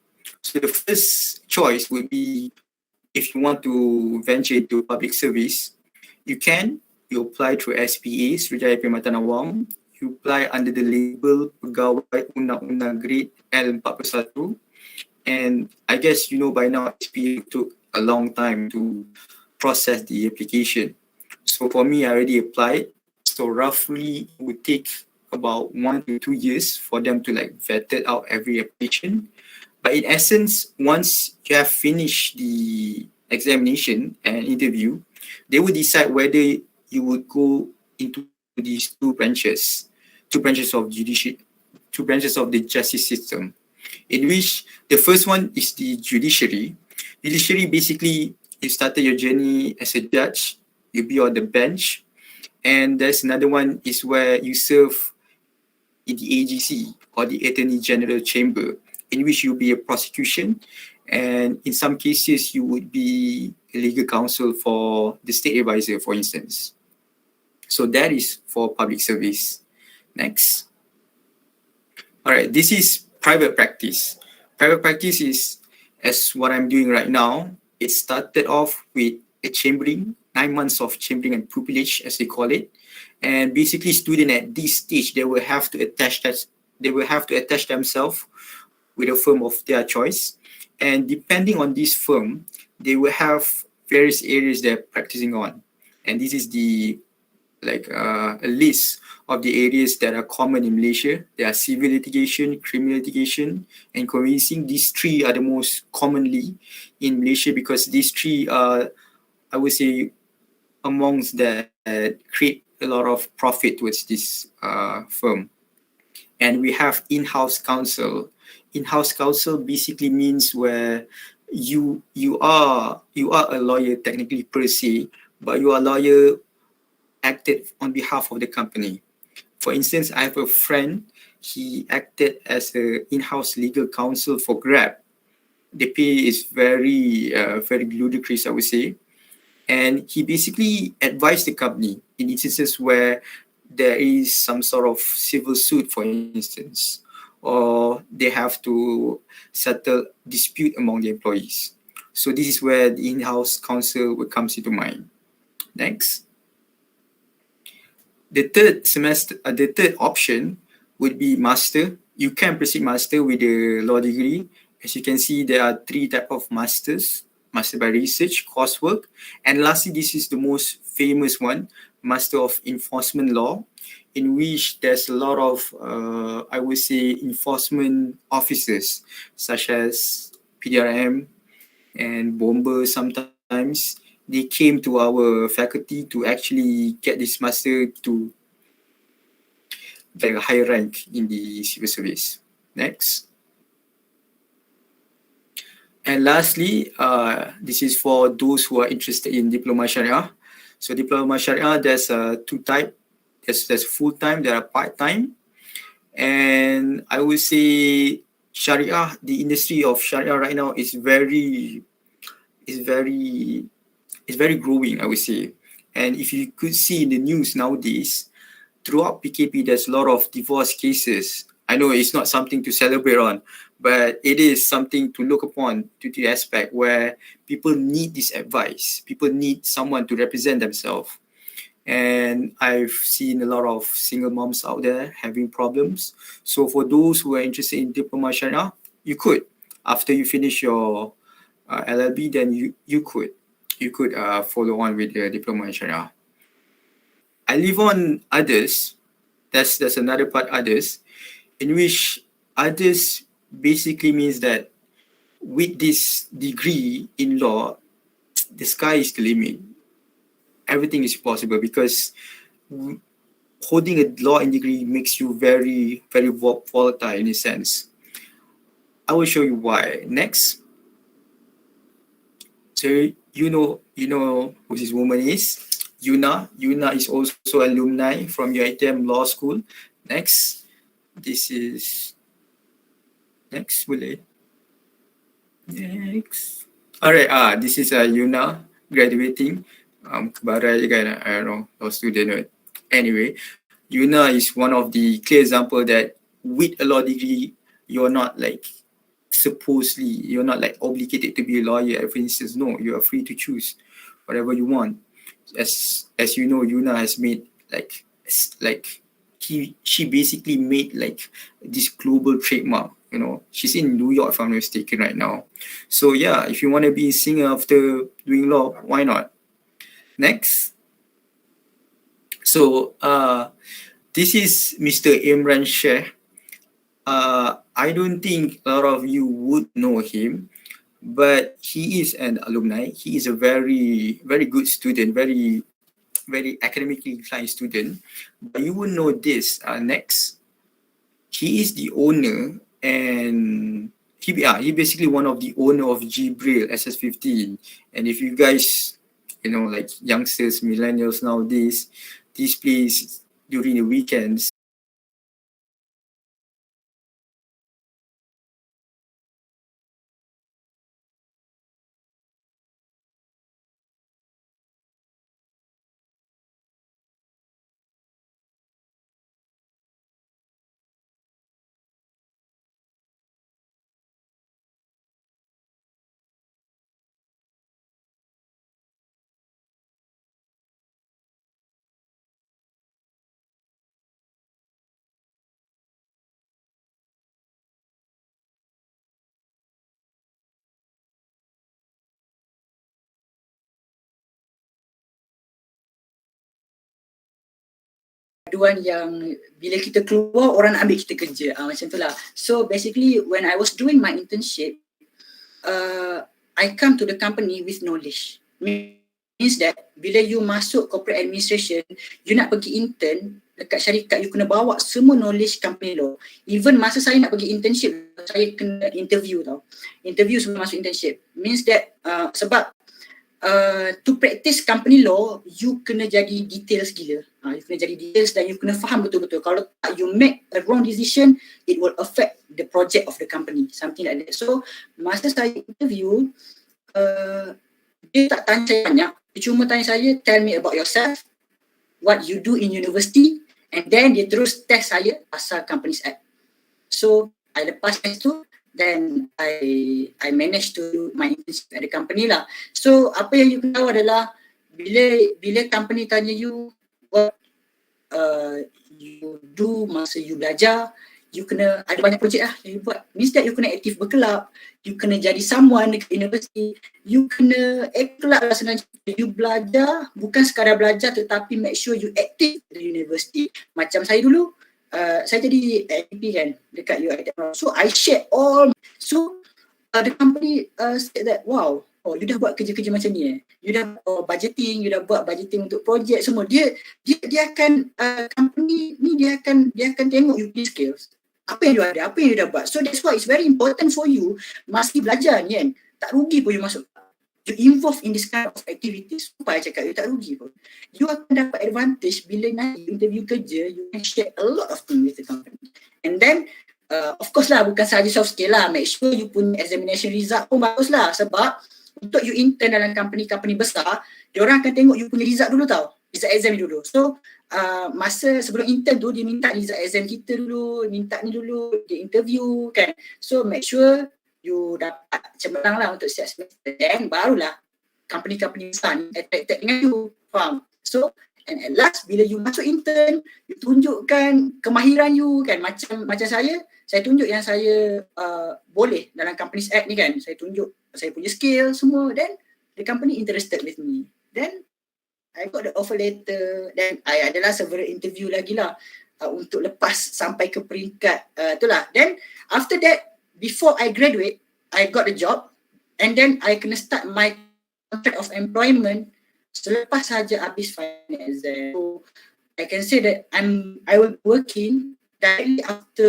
So the first choice would be, if you want to venture into public service, you apply through SPA, Sriwijaya Perkhidmatan Awam. You apply under the label Pegawai Undang-Undang Grade L41. And I guess you know by now, SPA took a long time to process the application. So for me, I already applied. So roughly it would take about 1 to 2 years for them to vet out every application. But in essence, once you have finished the examination and interview, they will decide whether you would go into these 2 branches of the justice system, in which the first one is the judiciary. Judiciary, basically, you started your journey as a judge, you'll be on the bench, and there's another one is where you serve in the AGC, or the Attorney General Chamber, in which you'll be a prosecution, and in some cases you would be a legal counsel for the state advisor, for instance. So that is for public service. Next. All right, this is private practice. Private practice is, as what I'm doing right now, it started off with a chambering, 9 months of chambering and pupillage, as they call it. And basically, students at this stage, they will have to attach themselves with a firm of their choice. And depending on this firm, they will have various areas they're practicing on. And this is the a list of the areas that are common in Malaysia. There are civil litigation, criminal litigation, and conveyancing. These three are the most commonly in Malaysia because these three are, I would say, amongst that create a lot of profit towards this firm. And we have in-house counsel. In-house counsel basically means where you are a lawyer technically per se, but you are a lawyer acted on behalf of the company. For instance, I have a friend, he acted as an in-house legal counsel for Grab. The pay is very ludicrous, I would say. And he basically advised the company in instances where there is some sort of civil suit, for instance, or they have to settle dispute among the employees. So this is where the in-house counsel comes into mind. Next. The third option would be master. You can proceed master with a law degree. As you can see, there are three types of masters: master by research, coursework, and lastly, this is the most famous one, master of enforcement law, in which there's a lot of, I would say, enforcement officers, such as PDRM and Bomber sometimes. They came to our faculty to actually get this master to get a higher rank in the civil service. Next. And lastly, this is for those who are interested in Diploma Sharia. So Diploma Sharia, there's two types. There's full-time, there are part-time. And I would say Sharia, the industry of Sharia right now is very growing, I would say. And if you could see in the news nowadays, throughout PKP, there's a lot of divorce cases. I know it's not something to celebrate on, but it is something to look upon to the aspect where people need this advice. People need someone to represent themselves. And I've seen a lot of single moms out there having problems. So for those who are interested in Diploma Sharia, you could, after you finish your LLB, then you could follow on with the Diploma in Sharia. I leave on others. That's another part, others, in which others basically means that with this degree in law, the sky is the limit. Everything is possible because holding a law degree makes you very, very volatile in a sense. I will show you why. Next. So you know who this woman is. Yuna is also alumni from UiTM Law School. Next. This is next, boleh. Next. Alright, this is Yuna graduating. Kepada kan, I don't know, law student. Right? Anyway, Yuna is one of the clear example that with a law degree, you're not like you're not like obligated to be a lawyer. For instance, no, you are free to choose whatever you want. As you know, Yuna has made she basically made like this global trademark. You know, she's in New York if I'm not mistaken right now. So yeah, if you want to be a singer after doing law, why not? Next. So this is Mr. Imran Sheikh. I don't think a lot of you would know him, but he is an alumni. He is a very, very good student, very, very academically inclined student. But you will know this. Next, he is the owner, and he basically one of the owner of Jibril SS15. And if you guys, like youngsters, millennials nowadays, this place during the weekends aduan yang bila kita keluar orang nak ambil kita kerja, macam tu lah. So basically when I was doing my internship, I come to the company with knowledge. Means that bila you masuk corporate administration, you nak pergi intern dekat syarikat, you kena bawa semua knowledge company law. Even masa saya nak pergi internship, saya kena interview tau. Interview sebelum masuk internship. Means that sebab to practice company law, you kena jadi details gila. You kena jadi details dan you kena faham betul-betul. Kalau tak, you make a wrong decision, it will affect the project of the company. Something like that. So, masa saya interview, dia tak tanya saya banyak. Dia cuma tanya saya, tell me about yourself, what you do in university, and then dia terus test saya pasal Companies Act. So, I lepas test tu, then I managed to do my internship at the company lah. So, apa yang you kena tahu adalah bila company tanya you what you do masa you belajar, you kena ada banyak projek lah yang you buat. Means that you kena aktif berkelab, you kena jadi someone dekat university, you kena kelab lah sebenarnya. You belajar, bukan sekadar belajar tetapi make sure you aktif di university. Macam saya dulu, saya jadi ADP kan dekat UiTM. So I share all. So the company said that, wow, you dah buat kerja-kerja macam ni You dah budgeting, you dah buat budgeting untuk projek semua. Dia akan company ni dia akan tengok you punya skills. Apa yang you ada, apa yang you dah buat. So that's why it's very important for you masih belajar ni kan. Tak rugi pun you masuk. You involve in this kind of activities. Supaya cakap you tak rugi pun. You akan dapat advantage bila nanti interview kerja, you can share a lot of things with the company. And then, of course lah, bukan sahaja soft skill lah. Make sure you punya examination result pun bagus lah. Sebab untuk you intern dalam company-company besar, diorang akan tengok you punya result dulu tau. Result exam dulu. So, masa sebelum intern tu, dia minta result exam kita dulu, minta ni dulu, dia interview kan. So, make sure you dapat cemerlang lah untuk siap semester. Then barulah company-company besar ni attracted dengan you. Faham? So, and at last bila you masuk intern, you tunjukkan kemahiran you kan. Macam saya tunjuk yang saya boleh dalam Companies Act ni kan. Saya tunjuk saya punya skill semua. Then the company interested with me. Then I got the offer letter. Then I adalah several interview lagi lah untuk lepas sampai ke peringkat tu lah. Then after that, before I graduate, I got a job and then I kena start my contract of employment selepas saja habis final exam. So I can say that I will working directly after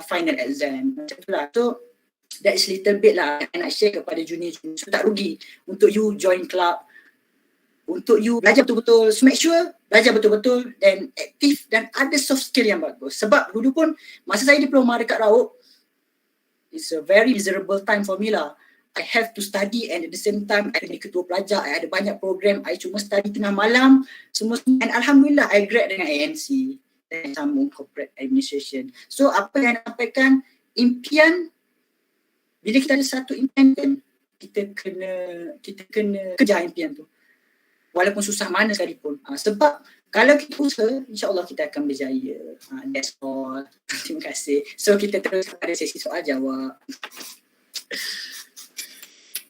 final exam. Macam tu lah. So that's little bit lah I nak share kepada junior. So tak rugi untuk you join club, untuk you belajar betul-betul. So make sure belajar betul-betul dan aktif dan ada soft skill yang bagus. Sebab dulu pun masa saya diploma dekat Raub, it's a very miserable time for me lah. I have to study and at the same time I ada ketua pelajar, I ada banyak program, I cuma study tengah malam semua. And Alhamdulillah I grad dengan ANC dan sambung corporate administration. So apa yang nak sampaikan, impian, bila kita ada satu impian kan, kita kena kejar impian tu. Walaupun susah mana sekalipun. Sebab kalau kita usaha, insyaAllah kita akan berjaya. That's all. Terima kasih. So kita terus pada sesi soal jawab.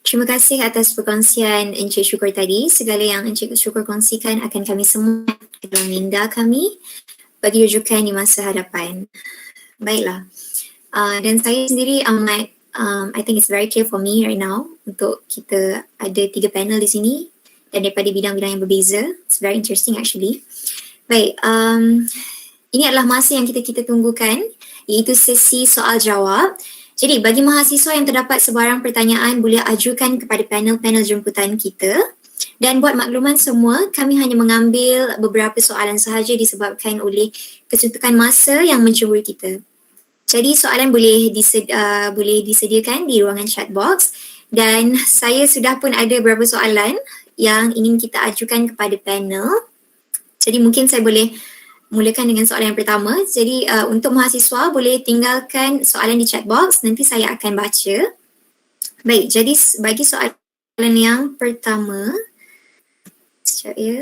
Terima kasih atas perkongsian Encik Syukur tadi. Segala yang Encik Syukur kongsikan akan kami semua dalam minda kami bagi rujukan di masa hadapan. Baiklah. Dan saya sendiri I think it's very clear for me right now untuk kita ada 3 panel di sini dan daripada bidang-bidang yang berbeza. It's very interesting actually. Baik, ini adalah masa yang kita tunggukan, iaitu sesi soal jawab. Jadi bagi mahasiswa yang terdapat sebarang pertanyaan boleh ajukan kepada panel-panel jemputan kita. Dan buat makluman semua, kami hanya mengambil beberapa soalan sahaja disebabkan oleh kesuntukan masa yang mencemburu kita. Jadi soalan boleh disediakan di ruangan chat box dan saya sudah pun ada beberapa soalan yang ingin kita ajukan kepada panel. Jadi mungkin saya boleh mulakan dengan soalan yang pertama. Jadi untuk mahasiswa boleh tinggalkan soalan di chat box, nanti saya akan baca. Baik, jadi bagi soalan yang pertama, sekejap ya.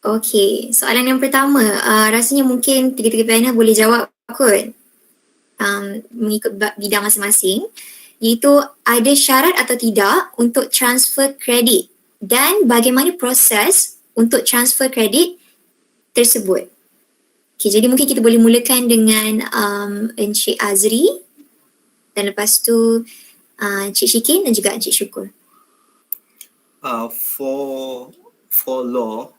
Okey, soalan yang pertama, rasanya mungkin 3 panel boleh jawab kot. Mengikut bidang masing-masing. Iaitu ada syarat atau tidak untuk transfer kredit dan bagaimana proses untuk transfer kredit tersebut. Okay, jadi mungkin kita boleh mulakan dengan Encik Azri dan lepas tu Encik Syikin dan juga Encik Syukur. For law,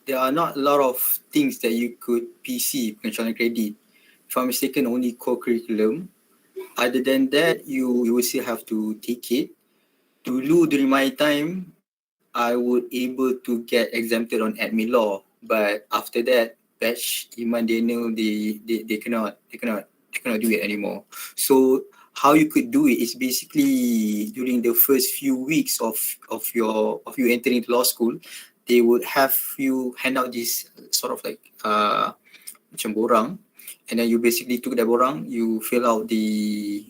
there are not a lot of things that you could PC pengecualian kredit. If I'm mistaken, only co-curriculum. Other than that, you will still have to take it. Dulu during my time, I would able to get exempted on admin law, but after that, batch Iman Daniel, they cannot do it anymore. So how you could do it is basically during the first few weeks of you entering law school, they would have you hand out this sort of like macam borang, and then you basically took that borang, you fill out the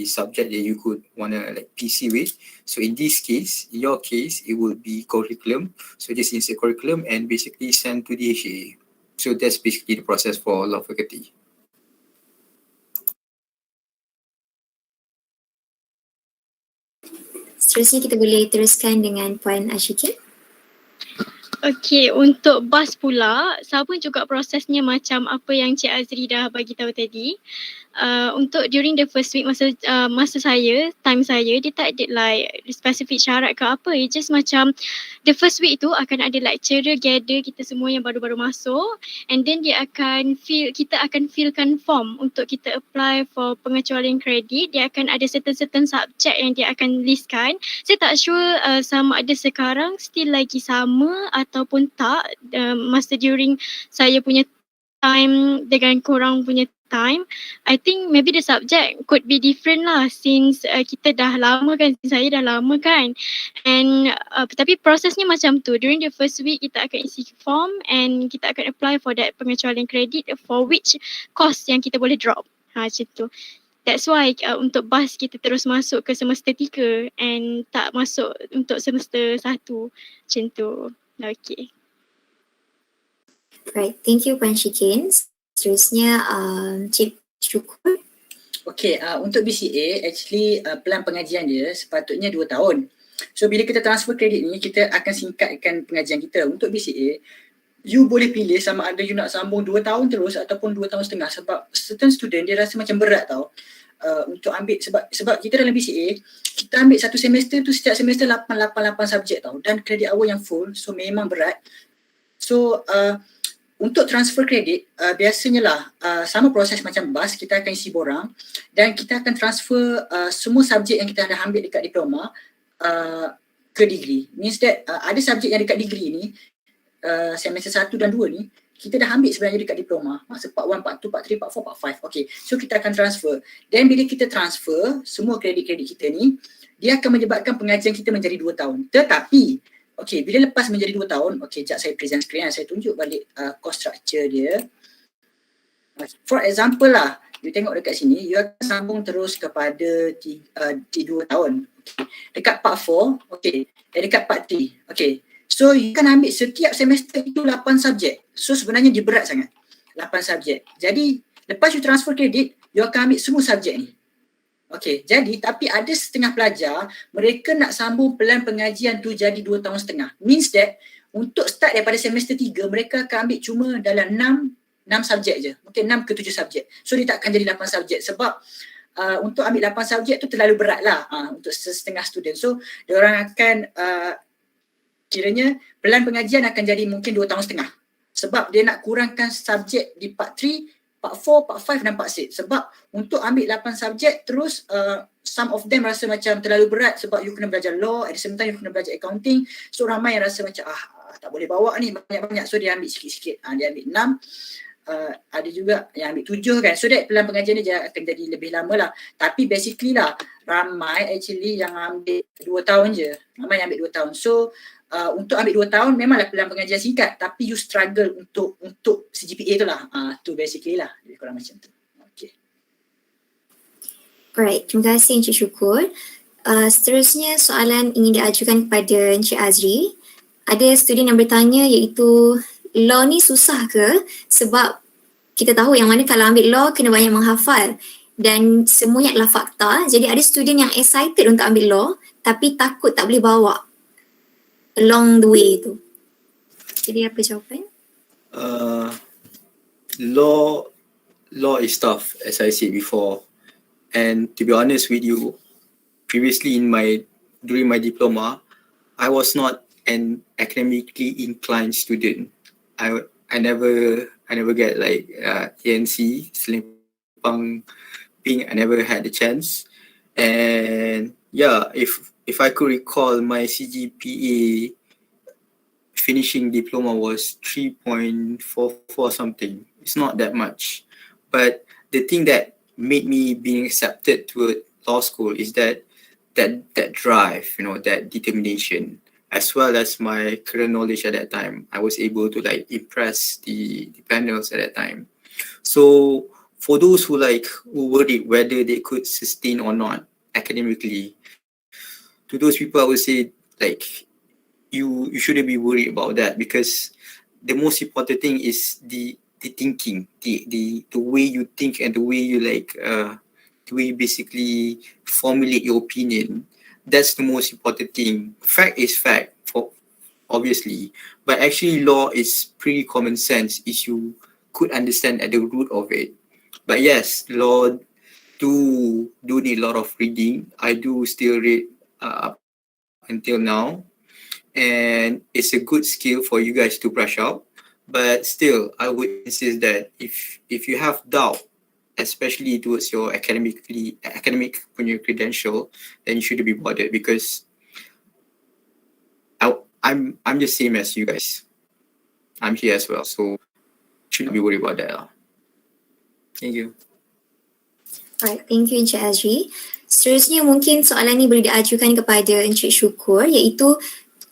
subject that you could wanna like PC with. So in this case, in your case, it would be curriculum. So just insert curriculum and basically send to the HA. So that's basically the process for law faculty. Seterusnya kita boleh teruskan dengan Puan Ashikin. Okey, untuk bas pula, sama juga prosesnya macam apa yang Cik Azri dah bagi tahu tadi. Untuk during the first week masa saya, time saya, dia tak ada like spesifik syarat ke apa. It just macam the first week tu akan ada lecturer gather kita semua yang baru-baru masuk, and then kita akan fillkan form untuk kita apply for pengecualian kredit. Dia akan ada certain subjek yang dia akan listkan. Saya tak sure sama ada sekarang still lagi sama ataupun tak masa during saya punya time dengan korang punya time. I think maybe the subject could be different lah since kita dah lama kan, saya dah lama kan. And tapi prosesnya macam tu. During the first week kita akan isi form and kita akan apply for that pengecualian kredit for which course yang kita boleh drop. Macam tu. That's why untuk bas kita terus masuk ke semester 3 and tak masuk untuk semester 1. Macam tu. Okay. Right, thank you Puan Syikin. Seterusnya Cik Syukur. Okay, untuk BCA, actually pelan pengajian dia sepatutnya 2 tahun. So bila kita transfer kredit ni, kita akan singkatkan pengajian kita. Untuk BCA, you boleh pilih sama ada you nak sambung 2 tahun terus ataupun 2 tahun setengah, sebab certain student dia rasa macam berat tau untuk ambil, sebab kita dalam BCA, kita ambil satu semester tu setiap semester 8 subjek tau, dan kredit hour yang full, so memang berat. So untuk transfer kredit, biasanya lah sama proses macam bas, kita akan isi borang dan kita akan transfer semua subjek yang kita dah ambil dekat diploma ke degree. Means that ada subjek yang dekat degree ni, semester 1 dan 2 ni, kita dah ambil sebenarnya dekat diploma. Masa part 1, part 2, part 3, part 4, part 5. Okay, so kita akan transfer. Dan bila kita transfer semua kredit-kredit kita ni, dia akan menyebabkan pengajian kita menjadi 2 tahun. Tetapi okay, bila lepas menjadi 2 tahun, okay, sekejap saya present screen, saya tunjuk balik course structure dia. For example lah, you tengok dekat sini, you akan sambung terus kepada 2 tahun. Okay. Dekat part 4, okay, dan dekat part 3, okay. So, you akan ambil setiap semester itu 8 subjek. So, sebenarnya dia berat sangat, 8 subjek. Jadi, lepas you transfer kredit, you akan ambil semua subjek ni. Okay, jadi tapi ada setengah pelajar, mereka nak sambung pelan pengajian tu jadi 2 tahun setengah. Means that untuk start daripada semester 3, mereka akan ambil cuma dalam 6 subjek je. Mungkin 6 ke 7 subjek. So dia tak akan jadi 8 subjek sebab untuk ambil 8 subjek tu terlalu berat lah untuk setengah student. So diorang akan kiranya pelan pengajian akan jadi mungkin 2 tahun setengah. Sebab dia nak kurangkan subjek di part 3, part 4, part 5 dan part 6. Sebab untuk ambil 8 subjek terus some of them rasa macam terlalu berat sebab you kena belajar law, at the same time you kena belajar accounting. So ramai yang rasa macam tak boleh bawa ni banyak-banyak. So dia ambil sikit-sikit. Dia ambil 6. Ada juga yang ambil 7 kan. So that pelan pengajian dia akan jadi lebih lama lah. Tapi basically lah ramai actually yang ambil 2 tahun je. Ramai yang ambil 2 tahun. So untuk ambil 2 tahun memanglah pelan pengajian singkat, tapi you struggle untuk CGPA tu lah. Tu basically lah. Jadi kurang macam tu. Okay. Alright, terima kasih Encik Syukur. Seterusnya soalan ingin diajukan kepada Encik Azri. Ada student yang bertanya iaitu law ni susah ke? Sebab kita tahu yang mana kalau ambil law kena banyak menghafal dan semuanya adalah fakta. Jadi ada student yang excited untuk ambil law tapi takut tak boleh bawa. along the way tu. Jadi apa jawapan? Law is tough, as I said before. And to be honest with you, previously during my diploma, I was not an academically inclined student. I never get like ANC, Selempang Ping. I never had the chance. And yeah, if I could recall, my CGPA finishing diploma was 3.44 something. It's not that much. But the thing that made me being accepted to law school is that drive, that determination, as well as my current knowledge at that time. I was able to like impress the panels at that time. So for those who worried whether they could sustain or not academically, to those people I would say like you shouldn't be worried about that, because the most important thing is the thinking, the way you think, and the way you the way you basically formulate your opinion. That's the most important thing. Fact is fact, obviously, but actually law is pretty common sense if you could understand at the root of it. But yes, law do need a lot of reading. I do still read up until now, and it's a good skill for you guys to brush up. But still, I would insist that if you have doubt, especially towards your academic punya credential, then you shouldn't be bothered, because I'm the same as you guys. I'm here as well, so shouldn't be worried about that. Thank you. Alright, thank you Encik Azri. Seterusnya mungkin soalan ni boleh diajukan kepada Encik Syukur, iaitu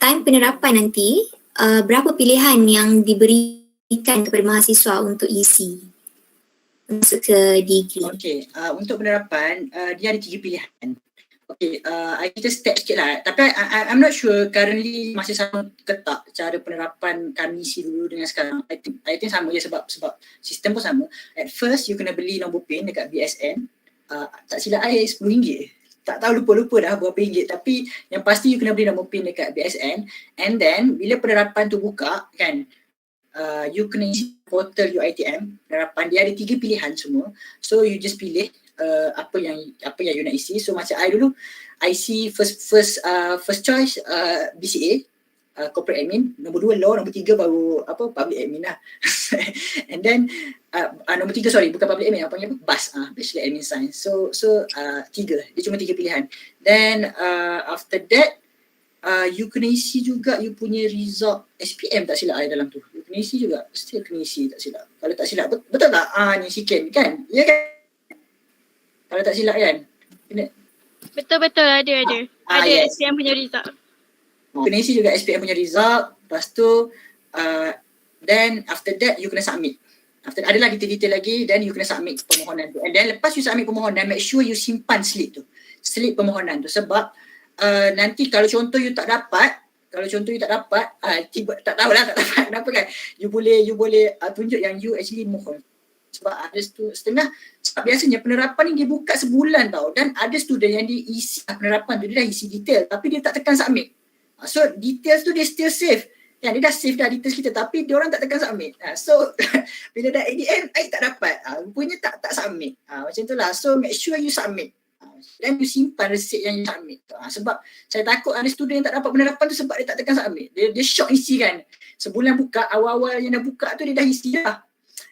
time penerapan nanti, berapa pilihan yang diberikan kepada mahasiswa untuk isi masuk ke degree? Okay, untuk penerapan dia ada 3 pilihan. Okay, kita step sikit lah. Tapi I'm not sure currently masih sama ke tak cara penerapan kami isi dulu dengan sekarang. I think sama je sebab sistem pun sama. At first you kena beli nombor PIN dekat BSN. Tak silap I RM10. Tak tahu, lupa dah berapa ringgit, tapi yang pasti you kena beli nombor PIN dekat BSN, and then bila penerapan tu buka kan, you kena isi portal UiTM. Penerapan dia ada 3 pilihan semua, so you just pilih apa yang you nak isi. So macam I dulu, I isi first choice BCA, corporate admin, nombor 2 law, nombor 3 baru public admin lah. And then nombor 3 bukan public admin, apa panggil BAS, bachelor admin science. So 3, dia cuma 3 pilihan. Then after that you kena isi juga you punya result SPM, tak silap I dalam tu. You kena isi juga, still kena isi tak silap. Kalau tak silap, betul tak? Ni siken kan? Ya kan? Kalau tak silap kan? Kena. Betul ada. Ada Yes. SPM punya result. Kena isi juga SPM punya result. Lepas tu then after that you kena submit. Ada lagi detail lagi, then you kena submit permohonan tu. And then lepas you submit permohonan, make sure you simpan slip permohonan tu. Sebab nanti kalau contoh you tak dapat, tak tahulah tak dapat kenapa kan, you boleh tunjuk yang you actually mohon. Sebab ada setengah, sebab biasanya penerapan ni dia buka sebulan tau, dan ada student yang dia isi penerapan tu, dia dah isi detail tapi dia tak tekan submit. So details tu dia still save. Dia dah save dah details kita, tapi dia orang tak tekan submit. So bila dah at the end, I tak dapat. Rupanya tak submit. Macam tu lah. So make sure you submit. Dan you simpan receipt yang you submit. Sebab saya takut ada student yang tak dapat penerapan tu sebab dia tak tekan submit. Dia shock isi kan. Sebulan buka, awal-awal yang dah buka tu dia dah isi dah.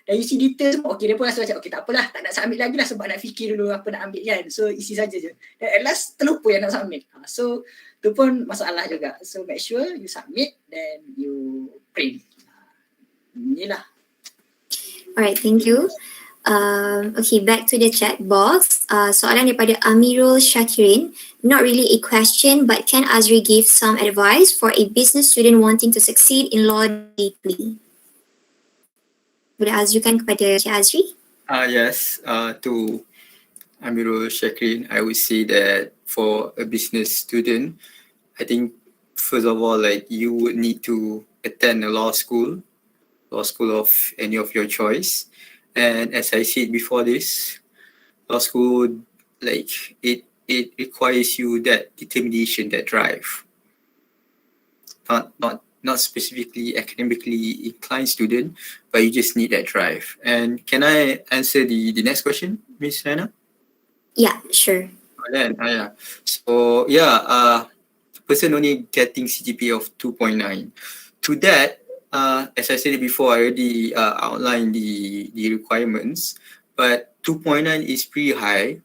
Dah isi detail semua. Okay, dia pun rasa macam, okay tak apalah, tak nak submit lagi lah sebab nak fikir dulu apa nak ambil kan. So isi saja je. Dan at last terlupa yang nak submit. So tu pun masalah juga. So make sure you submit, then you print. Inilah. Alright, thank you. Okay, back to the chat box. Soalan daripada Amirul Syakirin. Not really a question, but can Azri give some advice for a business student wanting to succeed in law degree? Boleh ajukan kepada Cik Azri? Yes, to Amirul Syakirin, I would say that for a business student, I think first of all, you would need to attend a law school of any of your choice. And as I said before this, law school, it requires you that determination, that drive. not specifically academically inclined student, but you just need that drive. And can I answer the next question, Miss Hannah? Yeah, sure. Yeah. So yeah, person only getting CGPA of 2.9. To that, as I said before, I already outlined the requirements, but 2.9 is pretty high.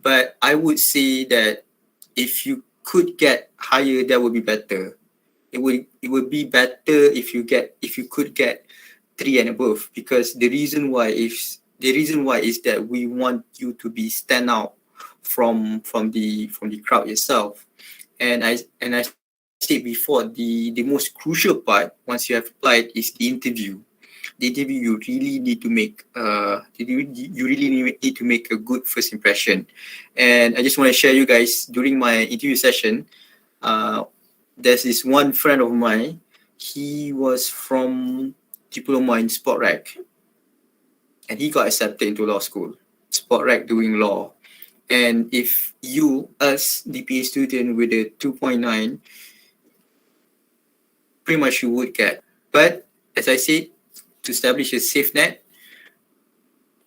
But I would say that if you could get higher, that would be better. It would be better if you could get 3 and above, because the reason why is that we want you to be stand out from the crowd itself. And I said before, the most crucial part once you have applied is the interview. The interview, you really need to make a good first impression. And I just want to share you guys, during my interview session, there's this one friend of mine. He was from diploma in sport rec, and he got accepted into law school. Sport rec doing law. And if you, as DPA student with a 2.9, pretty much you would get. But as I said, to establish a safe net,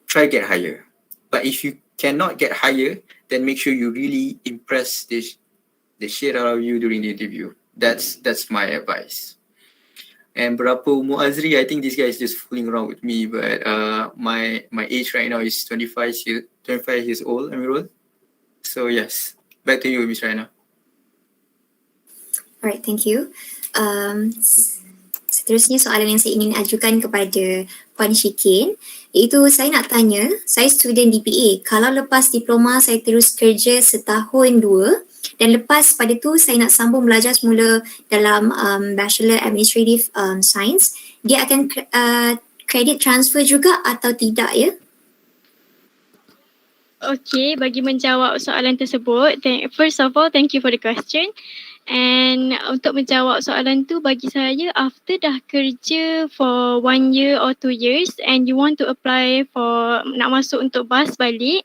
try get higher. But if you cannot get higher, then make sure you really impress the shit out of you during the interview. That's my advice. And berapa umur Azri, I think this guy is just fooling around with me, but my age right now is 25 years old, Amirul. So yes, back to you, Miss Raina. Alright, thank you. Seterusnya soalan yang saya ingin ajukan kepada Puan Syikin, iaitu saya nak tanya, saya student DPA, kalau lepas diploma saya terus kerja setahun 2 dan lepas pada tu saya nak sambung belajar semula dalam Bachelor Administrative Science, dia akan credit transfer juga atau tidak ya? Okay, bagi menjawab soalan tersebut, first of all, thank you for the question. And untuk menjawab soalan tu, bagi saya, after dah kerja for 1 year or 2 years and you want to apply for nak masuk untuk bas balik,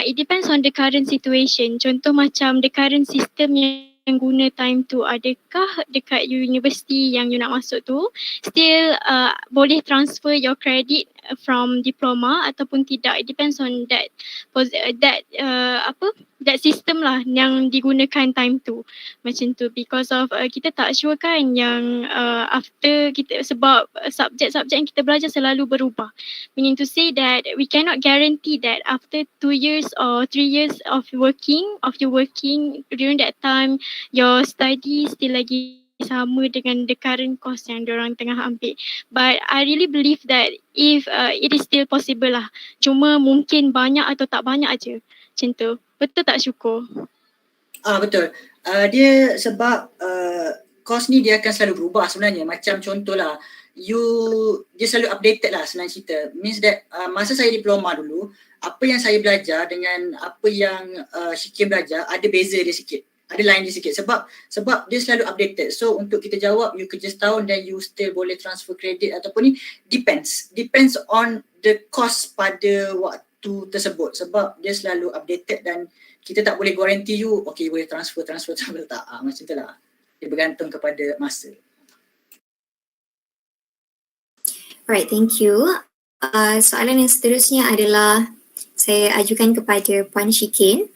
it depends on the current situation. Contoh macam the current system yang guna time tu, adakah dekat universiti yang you nak masuk tu still boleh transfer your credit from diploma ataupun tidak. It depends on that system lah yang digunakan time tu, macam tu, because of kita tak sure kan yang after kita, sebab subjek-subjek yang kita belajar selalu berubah, meaning to say that we cannot guarantee that after 2 years or 3 years of you working during that time your study still lagi sama dengan the current course yang diorang tengah ambil. But I really believe that if it is still possible lah, cuma mungkin banyak atau tak banyak aja, macam tu. Betul tak Syukur? Betul. Dia sebab course ni dia akan selalu berubah sebenarnya. Macam contohlah, dia selalu updated lah senang cerita. Means that masa saya diploma dulu, apa yang saya belajar dengan apa yang Syikin belajar ada beza dia sikit. Ada lain dia sikit sebab dia selalu updated. So untuk kita jawab you kerja setahun dan you still boleh transfer credit ataupun ni, depends on the cost pada waktu tersebut, sebab dia selalu updated dan kita tak boleh guarantee you okay boleh transfer tak, macam tu lah. Dia bergantung kepada masa. Alright, thank you. Soalan yang seterusnya adalah saya ajukan kepada Puan Syikin.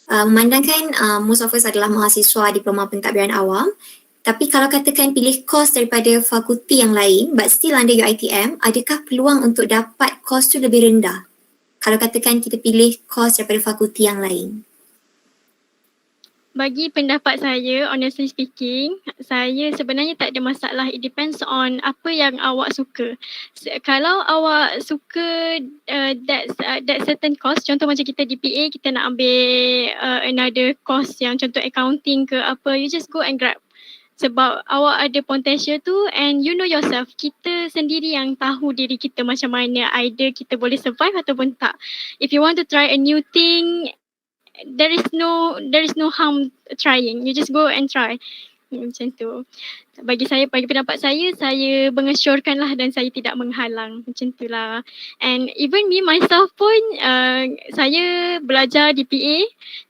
Memandangkan most of us adalah mahasiswa diploma pentadbiran awam, tapi kalau katakan pilih kos daripada fakulti yang lain but still under UiTM, adakah peluang untuk dapat kos tu lebih rendah kalau katakan kita pilih kos daripada fakulti yang lain? Bagi pendapat saya, honestly speaking, saya sebenarnya tak ada masalah. It depends on apa yang awak suka. Kalau awak suka that certain course, contoh macam kita DPA, kita nak ambil another course yang contoh accounting ke apa, you just go and grab. Sebab awak ada potential tu and you know yourself, kita sendiri yang tahu diri kita macam mana, either kita boleh survive ataupun tak. If you want to try a new thing, there is no harm trying. You just go and try. Macam tu. Bagi pendapat saya mengesyorkanlah dan saya tidak menghalang. Macam tu lah. And even me myself pun, saya belajar di PA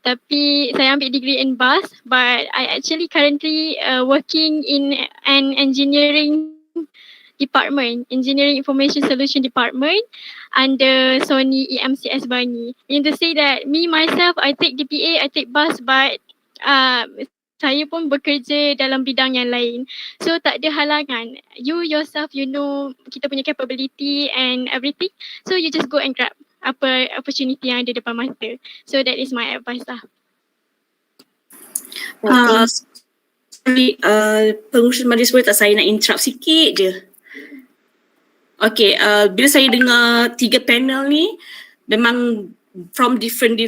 tapi saya ambil degree in BAS, but I actually currently working in an engineering department, Engineering Information Solution Department under Sony EMCS Bangi. Mean to say that me myself, I take DPA, I take BAS, but saya pun bekerja dalam bidang yang lain. So tak ada halangan. You yourself, you know kita punya capability and everything. So you just go and grab apa opportunity yang ada depan mata. So that is my advice lah. Sorry, pengurus majlis boleh tak saya nak interrupt sikit je. Okay, bila saya dengar 3 panel ni, memang from different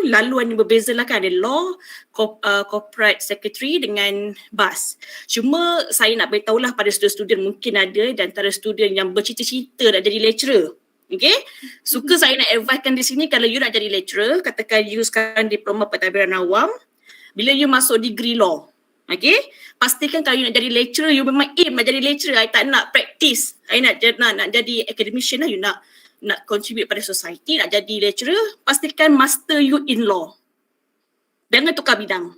laluan yang berbeza lah kan. Ada law, corporate secretary dengan BAS. Cuma saya nak beritahu lah pada student-student, mungkin ada di antara student yang bercita-cita nak jadi lecturer. Okay, suka saya nak advisekan di sini, kalau you nak jadi lecturer, katakan you sekarang diploma pentadbiran awam, bila you masuk degree law, okay, pastikan kalau you nak jadi lecturer, you memang aim nak jadi lecturer. I tak nak practice, I nak jadi academician lah. You nak contribute pada society, nak jadi lecturer, pastikan master you in law. Jangan tukar bidang.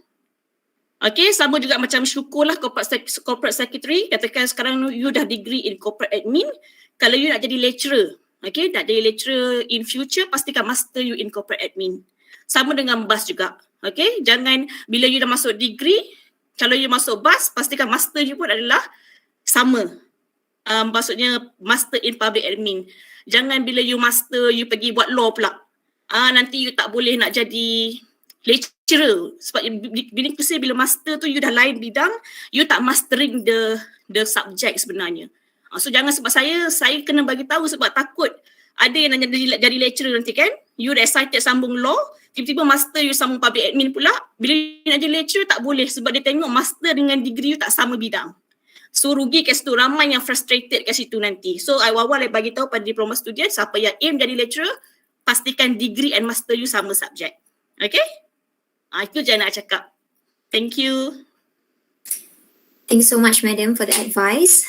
Okay, sama juga macam syukurlah corporate secretary, katakan sekarang you dah degree in corporate admin, kalau you nak jadi lecturer, okay, nak jadi lecturer in future, pastikan master you in corporate admin. Sama dengan BAS juga. Okay, jangan bila you dah masuk degree, kalau you masuk BAS, pastikan master you pun adalah sama. Maksudnya master in public admin. Jangan bila you master, you pergi buat law pula. Nanti you tak boleh nak jadi lecturer. Sebab bila master tu you dah lain bidang, you tak mastering the subject sebenarnya. So jangan, sebab saya kena bagi tahu sebab takut ada yang nak jadi lecturer nanti kan. You dah excited sambung law, tiba-tiba master you sambung public admin pula. Bila you nak jadi lecturer tak boleh sebab dia tengok master dengan degree you tak sama bidang. So rugi kat situ, ramai yang frustrated kat situ nanti. So awal-awal saya bagi tahu pada diploma student, siapa yang aim jadi lecturer, pastikan degree and master you sama subjek. Okay? Itu je nak cakap. Thank you. Thank you so much, Madam, for the advice.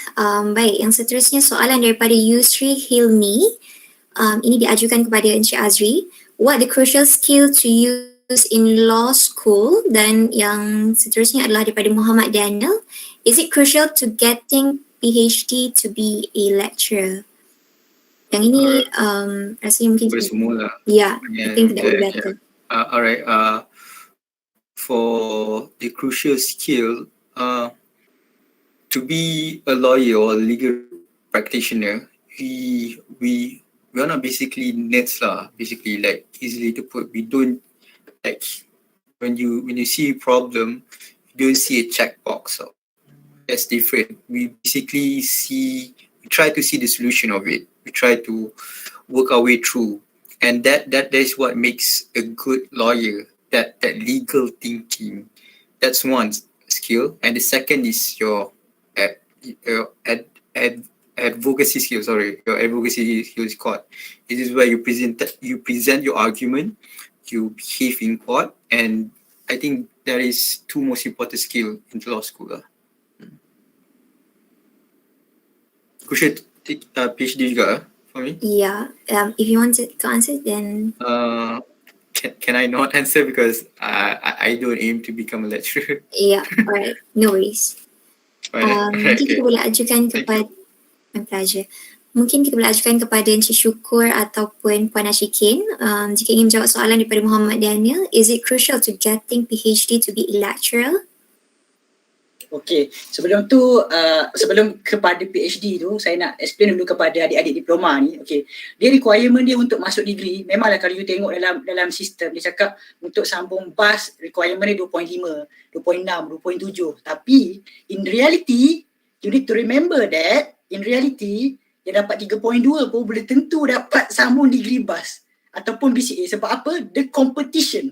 Baik, yang seterusnya soalan daripada Yusri Hilmi. Ini diajukan kepada Encik Azri. What the crucial skill to use in law school? Dan yang seterusnya adalah daripada Muhammad Daniel. Is it crucial to getting PhD to be a lecturer? Yang ini rasanya mungkin semua lah. Yeah, I think that would be better. Alright. For the crucial skill, to be a lawyer or legal practitioner, we are not basically nerds lah. Basically, like easily to put, we don't like when you see a problem, you don't see a checkbox. So that's different. We basically try to see the solution of it. We try to work our way through, and that is what makes a good lawyer. That legal thinking. That's one skill, and the second is your advocacy skill. Your advocacy skill is called. It is where you present your argument, you behave in court, and I think that is two most important skill in the law school. Could you take PhD juga for me? Yeah, if you want to answer, then can I not answer because I don't aim to become a lecturer? Yeah, alright, no worries. Mungkin kita boleh ajukan kepada pelajar. Mungkin kita boleh ajukan kepada Encik Syukur ataupun Puan Ashikin. Jika ingin menjawab soalan daripada Muhammad Daniel, is it crucial to getting PhD to be a lecturer? Okay, sebelum kepada PhD tu, saya nak explain dulu kepada adik-adik diploma ni. Okay, dia requirement dia untuk masuk degree, memanglah kalau you tengok dalam sistem, dia cakap untuk sambung BAS requirement dia 2.5, 2.6, 2.7. Tapi in reality, you need to remember that in reality, dia dapat 3.2 pun boleh tentu dapat sambung degree BAS ataupun BCA. Sebab apa? The competition.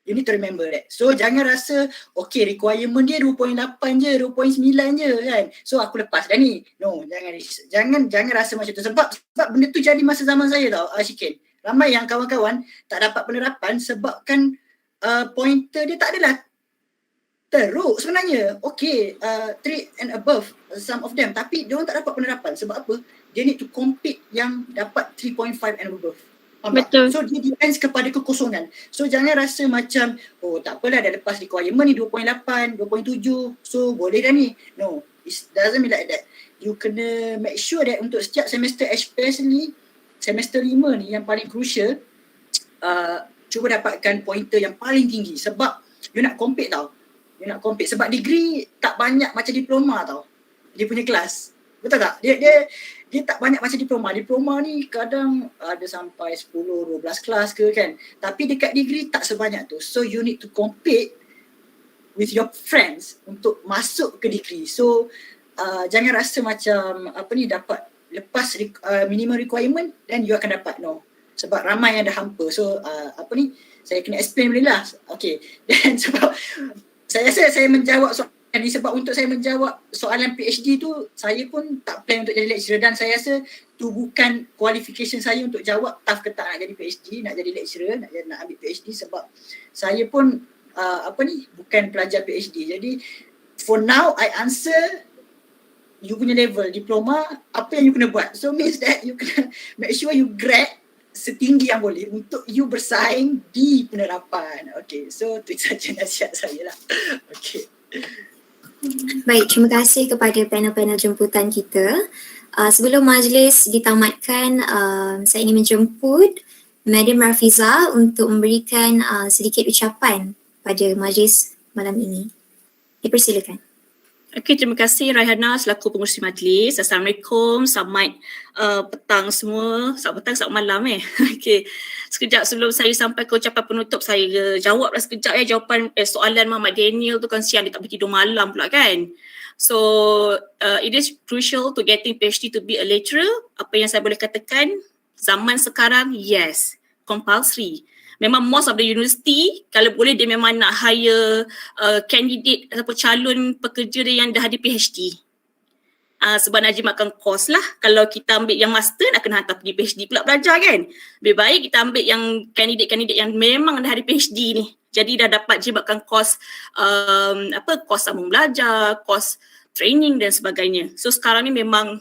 You need to remember that. So jangan rasa okay requirement dia 2.8 je, 2.9 je kan. So aku lepas dah ni. No, jangan rasa macam tu. Sebab benda tu jadi masa zaman saya tau, Ashikin. Ramai yang kawan-kawan tak dapat penerapan sebabkan pointer dia tak adalah teruk sebenarnya. Okay, 3 and above some of them, tapi diorang tak dapat penerapan. Sebab apa? They need to compete yang dapat 3.5 and above. Betul. So dia depends kepada kekosongan. So jangan rasa macam tak apalah dah lepas requirement ni 2.8, 2.7, so boleh dah ni. No, it doesn't be like that. You kena make sure that untuk setiap semester, especially semester 5 ni yang paling crucial, cuba dapatkan pointer yang paling tinggi sebab you nak compete tau. You nak compete sebab degree tak banyak macam diploma tau. Dia punya kelas. Betul tak? Dia tak banyak macam diploma. Diploma ni kadang ada sampai 10-12 kelas ke kan. Tapi dekat degree tak sebanyak tu. So you need to compete with your friends untuk masuk ke degree. So jangan rasa macam dapat lepas minimum requirement then you akan dapat. No. Sebab ramai yang dah hampa. So saya kena explain boleh lah. Okay. Dan sebab saya rasa saya menjawab soalan ni sebab untuk saya menjawab soalan PhD tu, saya pun tak plan untuk jadi lecturer dan saya rasa tu bukan qualification saya untuk jawab tough ke tak nak jadi PhD, nak jadi lecturer, nak ambil PhD sebab saya pun bukan pelajar PhD. Jadi for now I answer you punya level diploma, apa yang you kena buat. So means that you kena make sure you grad setinggi yang boleh untuk you bersaing di penerapan. Okay, so tu saja nasihat saya lah. Okay. Baik, terima kasih kepada panel-panel jemputan kita. Sebelum majlis ditamatkan, saya ingin menjemput Madam Rafiza untuk memberikan sedikit ucapan pada majlis malam ini. Dipersilakan. Okey, terima kasih Raihana selaku pengurusi majlis. Assalamualaikum, selamat petang semua. Selamat petang, selamat malam Okey, sekejap sebelum saya sampai ke ucapan penutup, saya jawablah sekejap jawapan soalan Muhammad Daniel tu kan, siang dia tak bertidur malam pula kan. So, it is crucial to getting PhD to be a lecturer. Apa yang saya boleh katakan, zaman sekarang, yes, compulsory. Memang most of the university, kalau boleh dia memang nak hire candidate ataupun calon pekerja dia yang dah ada PhD. Sebab nak jimatkan kos lah. Kalau kita ambil yang master, nak kena hantar pergi PhD pula belajar kan. Lebih baik kita ambil yang candidate-candidate yang memang dah ada PhD ni. Jadi dah dapat jimatkan kos, kos sambung belajar, kos training dan sebagainya. So sekarang ni memang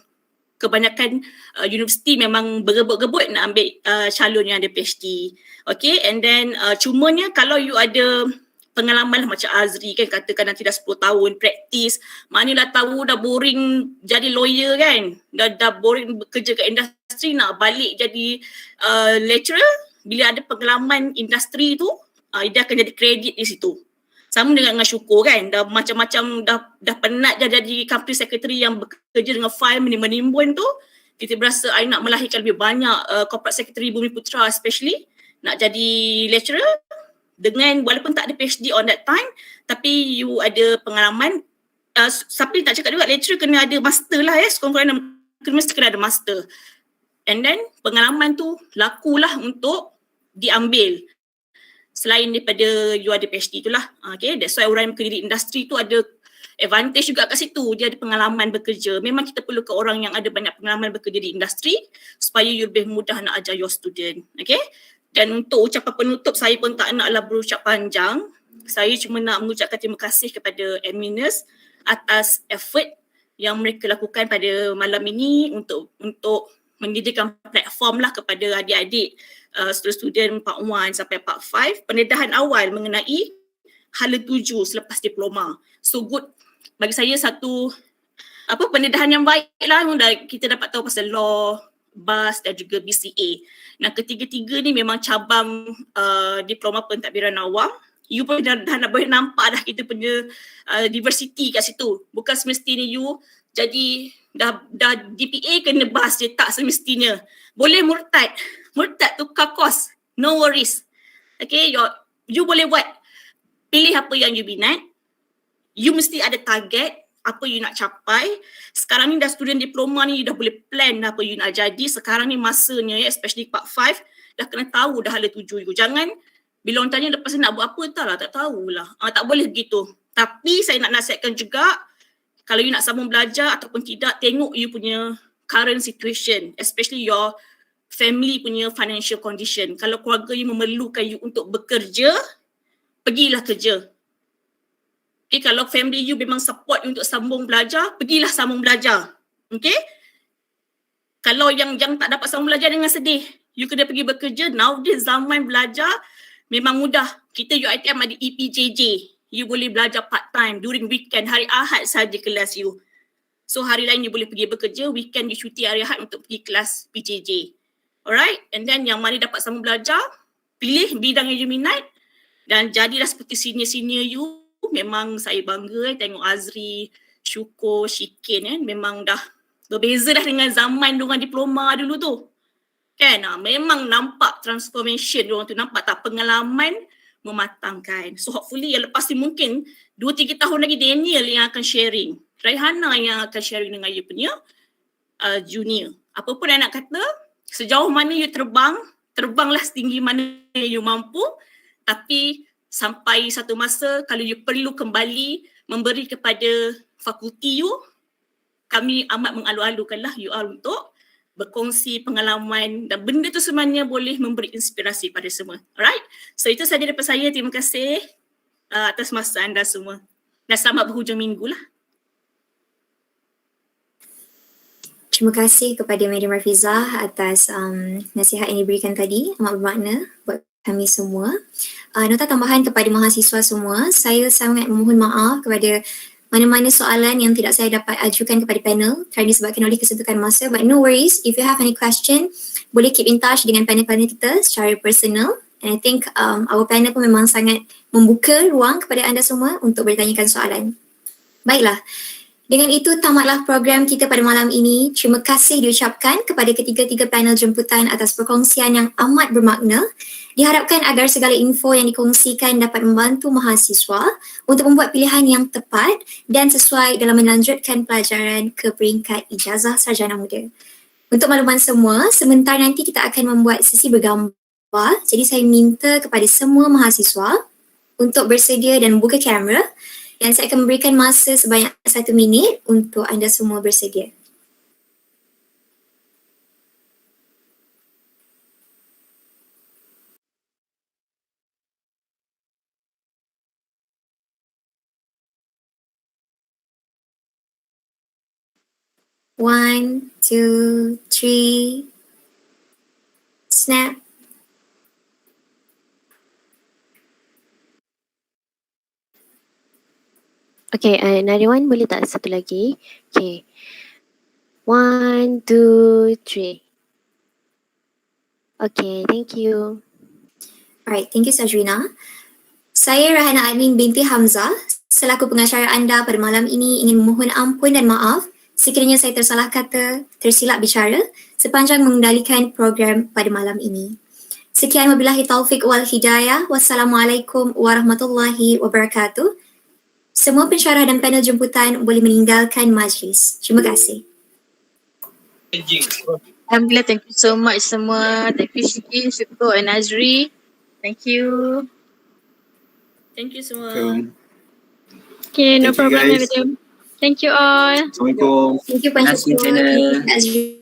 kebanyakan universiti memang berebut-gebut nak ambil calon yang ada PhD. Okay, and then cumanya kalau you ada pengalaman macam Azri kan, katakan nanti dah 10 tahun praktis, mana dah tahu dah boring jadi lawyer kan, dah boring bekerja kat industri, nak balik jadi lecturer, bila ada pengalaman industri tu, dia akan jadi kredit di situ. Sama dengan syukur kan, dah macam-macam dah penat dah jadi company secretary yang bekerja dengan file menimbun tu, kita berasa I nak melahirkan lebih banyak corporate secretary Bumi Putra especially, nak jadi lecturer dengan walaupun tak ada PhD on that time, tapi you ada pengalaman. Siapa tak cakap juga lecturer kena ada master lah sekurang-kurangnya mesti kena ada master. And then pengalaman tu lakulah untuk diambil. Selain daripada you ada PhD tu lah. Okay, that's why orang yang bekerja di industri tu ada advantage juga kat situ. Dia ada pengalaman bekerja. Memang kita perlukan orang yang ada banyak pengalaman bekerja di industri supaya you lebih mudah nak ajar your student. Okay. Dan untuk ucapan penutup, saya pun tak naklah berucap panjang. Saya cuma nak mengucapkan terima kasih kepada AdminUS atas effort yang mereka lakukan pada malam ini untuk menyediakan platform lah kepada adik-adik student Part 1 sampai Part 5, pendedahan awal mengenai hala tuju selepas diploma. So good, bagi saya satu pendedahan yang baik lah, kita dapat tahu pasal law, BAS dan juga BCA. Nah, ketiga-tiga ni memang cabang diploma pentadbiran awam. You pun dah nak boleh nampak dah kita punya diversity kat situ. Bukan semestinya you jadi dah DPA kena BAS je, tak semestinya. Boleh murtad tukar kos, no worries. Okay, you boleh buat, pilih apa yang you minat. You mesti ada target apa you nak capai. Sekarang ni dah student diploma ni, you dah boleh plan dah apa you nak jadi. Sekarang ni masanya especially Part 5 dah kena tahu dah hala tuju you. Jangan bila orang tanya lepas nak buat apa, tak tahulah. Tak boleh begitu. Tapi saya nak nasihatkan juga, kalau you nak sambung belajar ataupun tidak, tengok you punya current situation, especially your family punya financial condition. Kalau keluarga you memerlukan you untuk bekerja, pergilah kerja. Okay, kalau family you memang support you untuk sambung belajar, pergilah sambung belajar. Okay? Kalau yang tak dapat sambung belajar, jangan sedih. You kena pergi bekerja. Nowadays zaman belajar memang mudah. Kita UiTM ada EPJJ. You boleh belajar part time during weekend. Hari Ahad saja kelas you. So hari lain you boleh pergi bekerja. Weekend you cuti hari Ahad untuk pergi kelas PJJ. Alright? And then yang mana dapat sambung belajar, pilih bidang yang you minat dan jadilah seperti senior-senior you. Memang saya bangga tengok Azri, Syukur, Syikin memang dah berbeza dah dengan zaman diorang diploma dulu tu. Kan? Memang nampak transformation diorang tu, nampak tak pengalaman mematangkan. So hopefully yang lepas ni mungkin 2-3 tahun lagi Daniel yang akan sharing. Raihana yang akan sharing dengan you punya junior. Apa pun nak kata, sejauh mana you terbanglah setinggi mana you mampu, tapi sampai satu masa kalau you perlu kembali memberi kepada fakulti you, kami amat mengalu-alukanlah you all untuk berkongsi pengalaman dan benda tu sebenarnya boleh memberi inspirasi pada semua. Alright? So itu sahaja daripada saya. Terima kasih atas masa anda semua. Dan selamat berhujung minggu lah. Terima kasih kepada Madam Rafizah atas nasihat yang diberikan tadi. Amat bermakna buat kami semua. Nota tambahan kepada mahasiswa semua, saya sangat memohon maaf kepada mana-mana soalan yang tidak saya dapat ajukan kepada panel kerana disebabkan oleh kesetukan masa. But no worries, if you have any question, boleh keep in touch dengan panel-panel kita secara personal. And I think our panel pun memang sangat membuka ruang kepada anda semua untuk bertanyakan soalan. Baiklah, dengan itu tamatlah program kita pada malam ini. Terima kasih diucapkan kepada ketiga-tiga panel jemputan atas perkongsian yang amat bermakna. Diharapkan agar segala info yang dikongsikan dapat membantu mahasiswa untuk membuat pilihan yang tepat dan sesuai dalam melanjutkan pelajaran ke peringkat ijazah Sarjana Muda. Untuk makluman semua, sebentar nanti kita akan membuat sesi bergambar. Jadi saya minta kepada semua mahasiswa untuk bersedia dan membuka kamera dan saya akan memberikan masa sebanyak 1 minit untuk anda semua bersedia. One, two, three, snap. Okay, another one boleh tak satu lagi? Okay. 1, 2, 3. Okay, thank you. Alright, thank you Sajrina. Saya Rahana Admin binti Hamzah, selaku pengacara anda pada malam ini ingin memohon ampun dan maaf sekiranya saya tersalah kata, tersilap bicara sepanjang mengendalikan program pada malam ini. Sekian wabillahi taufiq wal hidayah. Wassalamualaikum warahmatullahi wabarakatuh. Semua pensyarah dan panel jemputan boleh meninggalkan majlis. Terima kasih. Alhamdulillah, thank you so much semua. Thank you Syikin, Syukur and Azri. Thank you. Thank you semua. Okay, no Thank you, problem guys. madam. Thank you all. Assalamualaikum. Thank you Puan Syukur, Azri,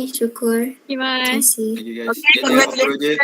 Syukur. Okay, bye. Terima kasih. Thank you guys. Dia project